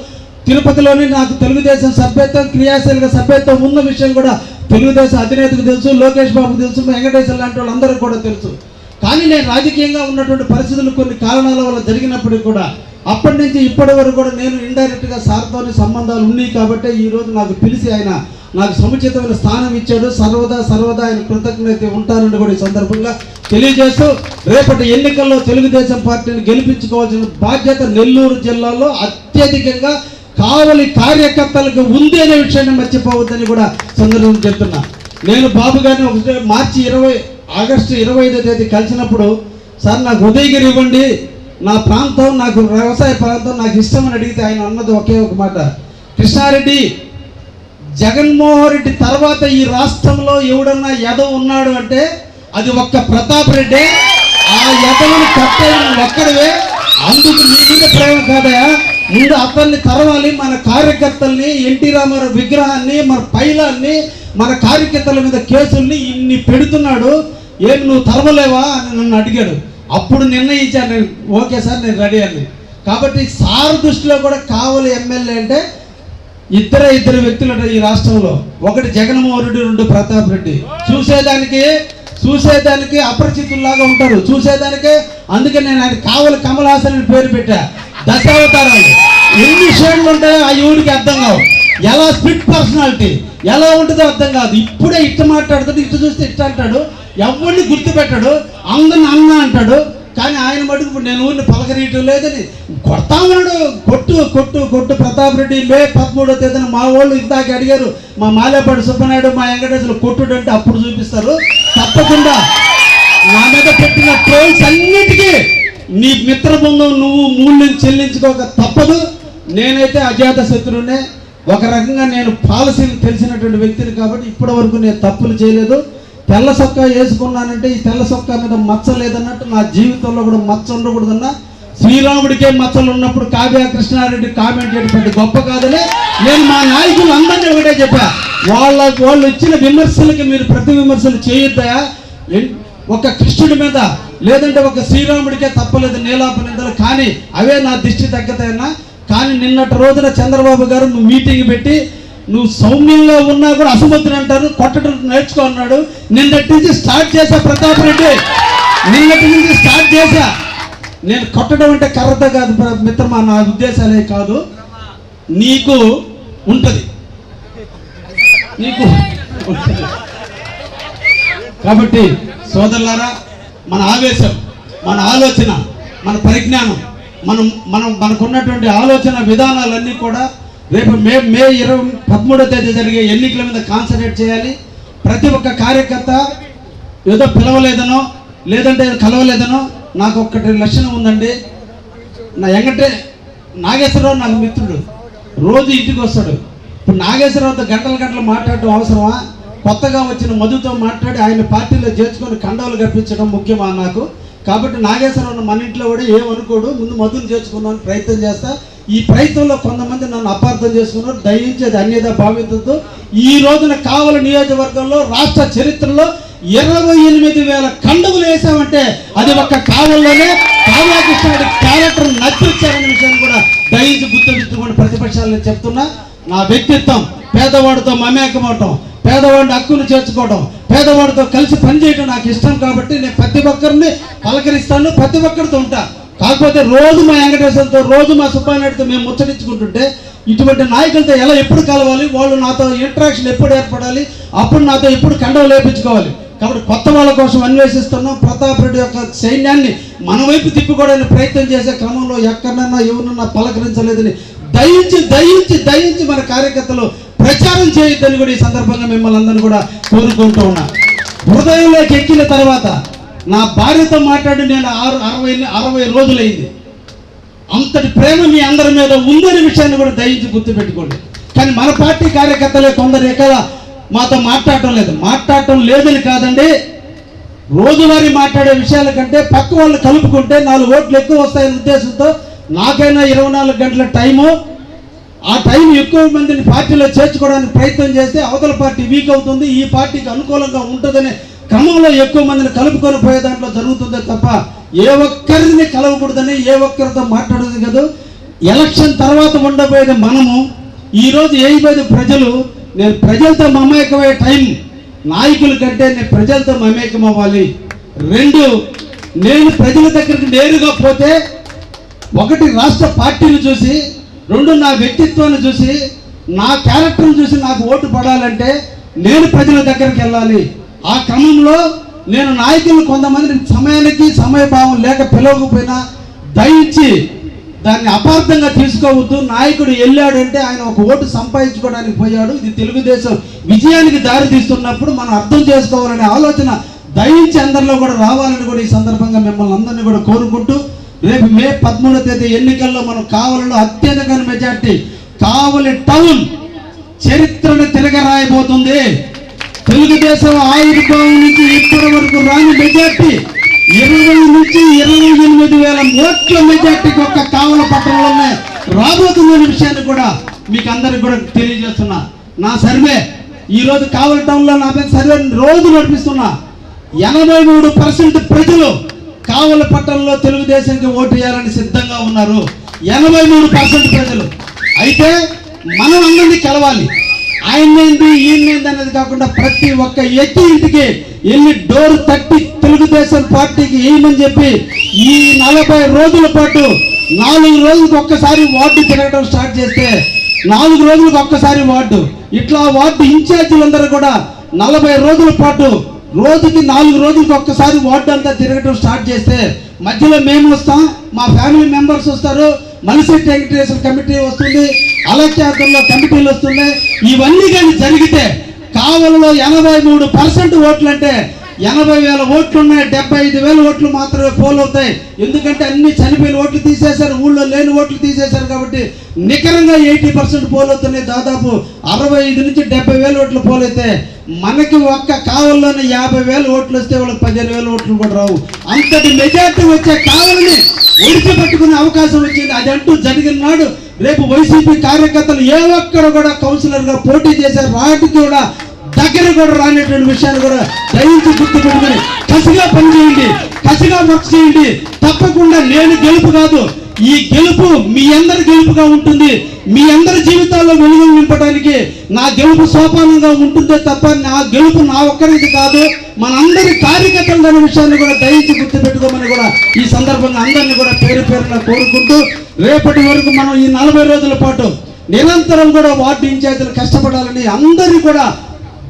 తిరుపతిలోని నాకు తెలుగుదేశం సభ్యత్వం, క్రియాశీలక సభ్యత్వం ఉన్న విషయం కూడా తెలుగుదేశం అధినేతకు తెలుసు, లోకేష్ బాబుకు తెలుసు, వెంకటేశ్వర లాంటి వాళ్ళందరికీ కూడా తెలుసు. కానీ నేను రాజకీయంగా ఉన్నటువంటి పరిస్థితులు కొన్ని కారణాల వల్ల జరిగినప్పటికీ కూడా అప్పటి నుంచి ఇప్పటి వరకు కూడా నేను ఇండైరెక్ట్గా సార్తోని సంబంధాలు ఉన్నాయి. కాబట్టి ఈరోజు నాకు పిలిచి ఆయన నాకు సముచితమైన స్థానం ఇచ్చాడు. సర్వదా ఆయన కృతజ్ఞత ఉంటానని కూడా ఈ సందర్భంగా తెలియజేస్తూ, రేపటి ఎన్నికల్లో తెలుగుదేశం పార్టీని గెలిపించుకోవాల్సిన బాధ్యత నెల్లూరు జిల్లాలో అత్యధికంగా కావలి కార్యకర్తలకు ఉంది అనే విషయాన్ని మర్చిపోవద్దని కూడా సందర్భంగా చెప్తున్నా. నేను బాబు గారిని ఆగస్టు 25వ తేదీ కలిసినప్పుడు, సార్ నాకు ఉదయగిరి ఇవ్వండి, నా ప్రాంతం, నాకు వ్యవసాయ ప్రాంతం నాకు ఇష్టం అని అడిగితే ఆయన అన్నది ఒకే ఒక మాట, కృష్ణారెడ్డి, జగన్మోహన్ రెడ్డి తర్వాత ఈ రాష్ట్రంలో ఎవడన్నా యదవ ఉన్నాడు అంటే అది ఒక్క ప్రతాప్ రెడ్డి. ఆ యదవని కట్టేది ఒక్కడివే. అందుకు నీ మీద ప్రేమ కాదయా, ముందు అతన్ని తరవాలి. మన కార్యకర్తల్ని, ఎన్టీ రామారావు విగ్రహాన్ని, మన పైలాన్ని, మన కార్యకర్తల మీద కేసుల్ని ఇన్ని పెడుతున్నాడు, ఏం నువ్వు తరవలేవా అని నన్ను అడిగాడు. అప్పుడు నిర్ణయించాను నేను, ఓకే సార్ నేను రెడీ అని. కాబట్టి సార్ దృష్టిలో కూడా కావలి ఎమ్మెల్యే అంటే ఇద్దరు వ్యక్తులు ఈ రాష్ట్రంలో, ఒకటి జగన్మోహన్ రెడ్డి, రెండు ప్రతాప్ రెడ్డి. చూసేదానికి అపరిచితుల్లాగా ఉంటారు, చూసేదానికే. అందుకే నేను ఆయన కావలి కమల్ హాసన్ అని పేరు పెట్టా. దశావతారాలు ఎన్ని షేడ్లు ఉంటాయో ఆ ఊరికి అర్థం కావు. ఎలా స్ప్లిట్ పర్సనాలిటీ ఎలా ఉంటుందో అర్థం కాదు. ఇప్పుడే ఇట్ట మాట్లాడుతాడు, ఇటు చూస్తే ఇట్ట అంటాడు, ఎవరిని గుర్తుపెట్టాడు, అందరిని అన్న అంటాడు. కానీ ఆయన మటుకు నేను ఊరిని పలకరీయటం లేదని కొడతా ఉన్నాడు. కొట్టు ప్రతాప్ రెడ్డి మే 13వ తేదీన మా వాళ్ళు ఇందాక అడిగారు, మా మాలేపాటి సుబ్బనాయుడు, మా వెంకటేశ్వర కొట్టుడు అంటే అప్పుడు చూపిస్తారు. తప్పకుండా నా మీద పెట్టిన ట్రోల్స్ అన్నిటికీ నీ మిత్ర బృందం నువ్వు మూల్యం చెల్లించుకోక తప్పదు. నేనైతే అజాత శత్రువునే. ఒక రకంగా నేను పాలసీలు తెలిసినటువంటి వ్యక్తిని కాబట్టి ఇప్పటి వరకు నేను తప్పులు చేయలేదు. తెల్ల సొక్కా వేసుకున్నానంటే ఈ తెల్ల సొక్కా మీద మచ్చ లేదన్నట్టు నా జీవితంలో కూడా మచ్చ ఉండకూడదన్నా. శ్రీరాముడికే మచ్చలు ఉన్నప్పుడు కావ్య కృష్ణారెడ్డి కామెంట్ చేయడం పెద్ద గొప్ప కాదని నేను మా నాయకులు అందరినీ ఒకటే చెప్పా. వాళ్ళు ఇచ్చిన విమర్శలకి మీరు ప్రతి విమర్శలు చేయొద్దా? ఒక కృష్ణుడి మీద లేదంటే ఒక శ్రీరాముడికే తప్పలేదు నీలాప నిందలు, కానీ అవే నా దృష్టి తగ్గతాయన్నా. కానీ నిన్నటి రోజున చంద్రబాబు గారు నువ్వు మీటింగ్ పెట్టి నువ్వు సౌమ్యంగా ఉన్నా కూడా అసమర్థులు అంటారు, కొట్టడం నేర్చుకో అన్నాడు. నిన్నటి నుంచి స్టార్ట్ చేశా ప్రతాప్ రెడ్డి, నిన్నటి నుంచి స్టార్ట్ చేశా. నేను కొట్టడం అంటే కర్రత కాదు మిత్రమా, నా ఉద్దేశాలే కాదు. నీకు ఉంటుంది కాబట్టి సోదరులారా, మన ఆవేశం, మన ఆలోచన, మన పరిజ్ఞానం, మనకున్నటువంటి ఆలోచన విధానాలన్నీ కూడా రేపు మే 13వ తేదీ జరిగే ఎన్నికల మీద కాన్సన్ట్రేట్ చేయాలి. ప్రతి ఒక్క కార్యకర్త ఏదో పిలవలేదనో లేదంటే కలవలేదనో నాకు ఒక్కటి లక్షణం ఉందండి. నా నాగేశ్వరరావు నాకు మిత్రుడు, రోజు ఇంటికి వస్తాడు. ఇప్పుడు నాగేశ్వరరావుతో గంటలు మాట్లాడటం అవసరమా? కొత్తగా వచ్చిన మధుతో మాట్లాడి ఆయన పార్టీలో చేర్చుకొని కండవలు కప్పించడం ముఖ్యమా నాకు? కాబట్టి నాగేశ్వరరావు మన ఇంట్లో కూడా ఏమనుకోడు, ముందు మధుని చేర్చుకుందామని ప్రయత్నం చేస్తా. ఈ ప్రయత్నంలో కొంతమంది నన్ను అపార్థం చేసుకున్నారు, దయించి అది అన్యదా భావించద్దు. ఈ రోజున కావలి నియోజకవర్గంలో రాష్ట్ర చరిత్రలో 28,000 కండుగులు వేసామంటే అది ఒక్క కావల్లోనే. కావ్యకృష్ణుడి క్యారెక్టర్ నచ్చించారనే విషయాన్ని కూడా దయించి గుర్తుపెట్టుకుని ప్రతిపక్షాలను చెప్తున్నా. నా వ్యక్తిత్వం పేదవాడితో మమేకమవటం, పేదవాడిని హక్కును చేర్చుకోవడం, పేదవాడితో కలిసి పనిచేయడం నాకు ఇష్టం. కాబట్టి నేను ప్రతి ఒక్కరిని పలకరిస్తాను, ప్రతి ఒక్కరితో ఉంటా. కాకపోతే రోజు మా వెంకటేశ్వరతో, రోజు మా సుబ్బానాయుడితో మేము ముచ్చరించుకుంటుంటే ఇటువంటి నాయకులతో ఎలా ఎప్పుడు కలవాలి, వాళ్ళు నాతో ఇంటరాక్షన్ ఎప్పుడు ఏర్పడాలి, అప్పుడు నాతో ఎప్పుడు కండవ లేపించుకోవాలి. కాబట్టి కొత్త వాళ్ళ కోసం అన్వేషిస్తున్నాం. ప్రతాప్ రెడ్డి యొక్క సైన్యాన్ని మన వైపు తిప్పుకోవడానికి ప్రయత్నం చేసే క్రమంలో ఎక్కడన్నా ఎవరన్నా పలకరించలేదని దయించి మన కార్యకర్తలు ప్రచారం చేయొద్దని కూడా ఈ సందర్భంగా మిమ్మల్ని అందరినీ కూడా కోరుకుంటూ ఉన్నా. హృదయంలోకి ఎక్కిన తర్వాత నా భార్యతో మాట్లాడి నేను 60 రోజులైంది. అంతటి ప్రేమ మీ అందరి మీద ఉందనే విషయాన్ని కూడా దయించి గుర్తుపెట్టుకోండి. కానీ మన పార్టీ కార్యకర్తలే కొందరు ఎక్కడ మాతో మాట్లాడటం లేదని కాదండి. రోజువారీ మాట్లాడే విషయాల కంటే పక్క వాళ్ళు కలుపుకుంటే 4 ఓట్లు ఎక్కువ వస్తాయనే ఉద్దేశంతో నాకైనా 24 గంటల టైము, ఆ టైం ఎక్కువ మందిని పార్టీలో చేర్చుకోవడానికి ప్రయత్నం చేస్తే అవతల పార్టీ వీక్ అవుతుంది, ఈ పార్టీకి అనుకూలంగా ఉంటుందనే క్రమంలో ఎక్కువ మందిని కలుపుకొని పోయే దాంట్లో జరుగుతుందే తప్ప ఏ ఒక్కరిని కలవకూడదని, ఏ ఒక్కరితో మాట్లాడదు కదా. ఎలక్షన్ తర్వాత ఉండబోయేది మనము. ఈరోజు వేయబోయేది ప్రజలు. నేను ప్రజలతో మమేకమయ్యే టైం నాయకుల కంటే నేను ప్రజలతో మమేకం అవ్వాలి. 2, నేను ప్రజల దగ్గరికి నేరుగా పోతే 1 రాష్ట్ర పార్టీని చూసి, 2 నా వ్యక్తిత్వాన్ని చూసి, నా క్యారెక్టర్ని చూసి నాకు ఓటు పడాలంటే నేను ప్రజల దగ్గరికి వెళ్ళాలి. ఆ క్రమంలో నేను నాయకులు కొంతమంది సమయానికి సమయభావం లేక పిలవకపోయినా దయించి దాన్ని అపార్థంగా తీసుకోవద్దు. నాయకుడు వెళ్ళాడంటే ఆయన ఒక ఓటు సంపాదించుకోవడానికి పోయాడు, ఇది తెలుగుదేశం విజయానికి దారి తీస్తున్నప్పుడు మనం అర్థం చేసుకోవాలనే ఆలోచన దయించి అందరిలో కూడా రావాలని కూడా ఈ సందర్భంగా మిమ్మల్ని అందరినీ కూడా కోరుకుంటూ, రేపు మే 13వ తేదీ ఎన్నికల్లో మనం కావలిలో అత్యధిక మెజార్టీ, కావలి టౌన్ చరిత్రను తిరగరాయబోతుంది. తెలుగుదేశం ఆవిర్భావం నుంచి ఇప్పటి వరకు రాని మెజార్టీ 20 నుంచి 28,000 ఓట్ల మెజార్టీకి ఒక్క కావలి పట్టణంలోనే రాబోతుందనే విషయాన్ని కూడా మీకు అందరికి కూడా తెలియజేస్తున్నా. నా సర్వే ఈరోజు కావలి టౌన్లో నా మీద సర్వే రోజు నడిపిస్తున్నా. 83% ప్రజలు కావలి పట్టణంలో తెలుగుదేశానికి ఓటు వేయాలని సిద్ధంగా ఉన్నారు. 83% ప్రజలు. అయితే మనం అందరినీ కలవాలి. ఆయనేంది ఈయనేంది అనేది కాకుండా ప్రతి ఒక్క వ్యక్తి ఇంటికి వెళ్ళి డోర్ తట్టి తెలుగుదేశం పార్టీకి వేయమని చెప్పి ఈ 40 రోజుల పాటు 4 రోజులకు ఒక్కసారి వార్డు తిరగడం స్టార్ట్ చేస్తే 4 రోజులకు ఒక్కసారి వార్డు, ఇట్లా వార్డు ఇన్ఛార్జీలందరూ కూడా 40 రోజుల పాటు రోజుకి 4 రోజులకు ఒక్కసారి వార్డు అంతా తిరగడం స్టార్ట్ చేస్తే మధ్యలో మేము వస్తాం, మా ఫ్యామిలీ మెంబర్స్ వస్తారు, మలిశెట్టి వెంకటేశ్వర కమిటీ వస్తుంది, అలక్యార్తంలో కమిటీలు వస్తున్నాయి. ఇవన్నీ కానీ జరిగితే కావలలో 83% ఓట్లు అంటే 80,000 ఓట్లు ఉన్నాయి, 75,000 ఓట్లు మాత్రమే పోల్ అవుతాయి. ఎందుకంటే అన్ని చనిపోయిన ఓట్లు తీసేశారు, ఊళ్ళో లేని ఓట్లు తీసేశారు. కాబట్టి నికరంగా 80% పోల్ అవుతున్నాయి. దాదాపు 65 నుంచి 70,000 ఓట్లు పోల్ అయితే మనకి ఒక్క కావల్లోనే 50,000 ఓట్లు వస్తే వాళ్ళకి 15,000 ఓట్లు కూడా రావు. అంతటి మెజార్టీ వచ్చే కావలని ఒడిచిపెట్టుకునే అవకాశం వచ్చింది. అది అంటూ జరిగిన నాడు రేపు వైసీపీ కార్యకర్తలు ఏ ఒక్కరు కూడా కౌన్సిలర్గా పోటీ చేశారు, రాటికి కూడా దగ్గర కూడా రానేటువంటి విషయాన్ని కూడా దయించి గుర్తుపెట్టుకుని కసిగా పనిచేయండి, కసిగా వర్క్ చేయండి. తప్పకుండా నేను గెలుపు కాదు, ఈ గెలుపు మీ అందరి గెలుపుగా ఉంటుంది. మీ అందరి జీవితాల్లో వెలుగు నింపడానికి నా గెలుపు సోపానంగా ఉంటుందే తప్ప నా గెలుపు నా ఒక్కరికి కాదు, మనందరి కార్యకర్తలు అనే విషయాన్ని కూడా దయించి గుర్తుపెట్టుకోమని కూడా ఈ సందర్భంగా అందరినీ కూడా పేరు పేరున కోరుకుంటూ రేపటి వరకు మనం ఈ 40 రోజుల పాటు నిరంతరం కూడా వార్డు ఇన్ఛార్జీలు కష్టపడాలని అందరినీ కూడా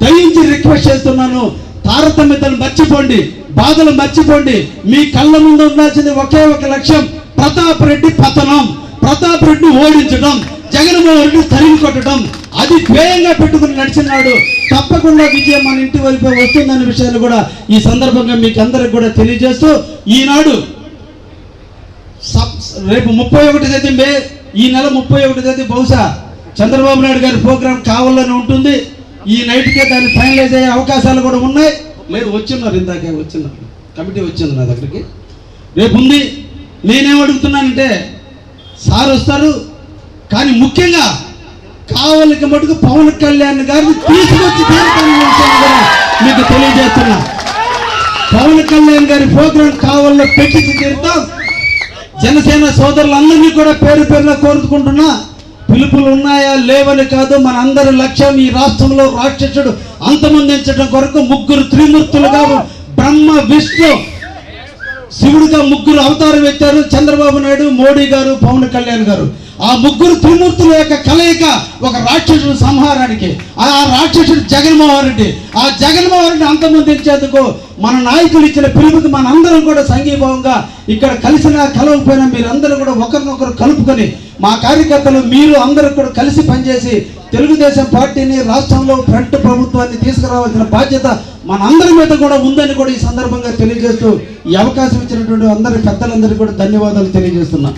దయించి రిక్వెస్ట్ చేస్తున్నాను. తారతమ్యతలు మర్చిపోండి, బాధలు మర్చిపోండి. మీ కళ్ళ ముందు ఉండాల్సింది ఒకే ఒక లక్ష్యం, ప్రతాప్ రెడ్డి పతనం, ప్రతాప్ రెడ్డి ఓడించడం, జగన్మోహన్ రెడ్డి తరిమి కొట్టడం. అది ధ్యేయంగా పెట్టుకుని నడిచినాడు. తప్పకుండా విజయం మన ఇంటి వైపు వస్తుందనే విషయాన్ని కూడా ఈ సందర్భంగా మీకు అందరికి కూడా తెలియజేస్తూ ఈనాడు రేపు 31 తేదీ మే, ఈ నెల 31 తేదీ బహుశా చంద్రబాబు నాయుడు గారి ప్రోగ్రాం కావాలని ఉంటుంది. ఈ నైట్కే దాన్ని ఫైనలైజ్ అయ్యే అవకాశాలు కూడా ఉన్నాయి. లేదు వచ్చిన్నారు, ఇందాకే వచ్చిన్నారు, కమిటీ వచ్చింది నా దగ్గరికి, రేపు ఉంది. నేనేమడుగుతున్నానంటే సార్ వస్తారు, కానీ ముఖ్యంగా కావలికి మటుకు పవన్ కళ్యాణ్ గారిని తీసుకొచ్చి కూడా మీకు తెలియజేస్తున్నా. పవన్ కళ్యాణ్ గారి ప్రోగ్రాం కావాలో పెట్టి తీరుతాం. జనసేన సోదరులందరినీ కూడా పేరు పేరున కోరుకుంటున్నా. పిలుపులు ఉన్నాయా లేవని కాదు, మన అందరి లక్ష్యం ఈ రాష్ట్రంలో రాక్షసుడు అంతమొందించడం కొరకు 3 త్రిమూర్తులుగా బ్రహ్మ విష్ణు శివుడిగా 3 అవతారం ఎత్తారు. చంద్రబాబు నాయుడు, మోడీ గారు, పవన్ కళ్యాణ్ గారు. ఆ 3 త్రిమూర్తుల యొక్క కలయిక ఒక రాక్షసుడు సంహారానికి. ఆ రాక్షసుడు జగన్మోహన్ రెడ్డి. ఆ జగన్మోహన్ రెడ్డి అంతమొందించేందుకు మన నాయకులు ఇచ్చిన పిలుపుకి మనందరం కూడా సంఘీభావంగా ఇక్కడ కలిసినా కలవకపోయినా మీరందరూ కూడా ఒకరినొకరు కలుపుకొని మా కార్యకర్తలు మీరు అందరూ కూడా కలిసి పనిచేసి తెలుగుదేశం పార్టీని రాష్ట్రంలో ఫ్రంట్ ప్రభుత్వాన్ని తీసుకురావాల్సిన బాధ్యత మనందరి మీద కూడా ఉందని కూడా ఈ సందర్భంగా తెలియజేస్తూ ఈ అవకాశం ఇచ్చినటువంటి అందరి పెద్దలందరికీ కూడా ధన్యవాదాలు తెలియజేస్తున్నా.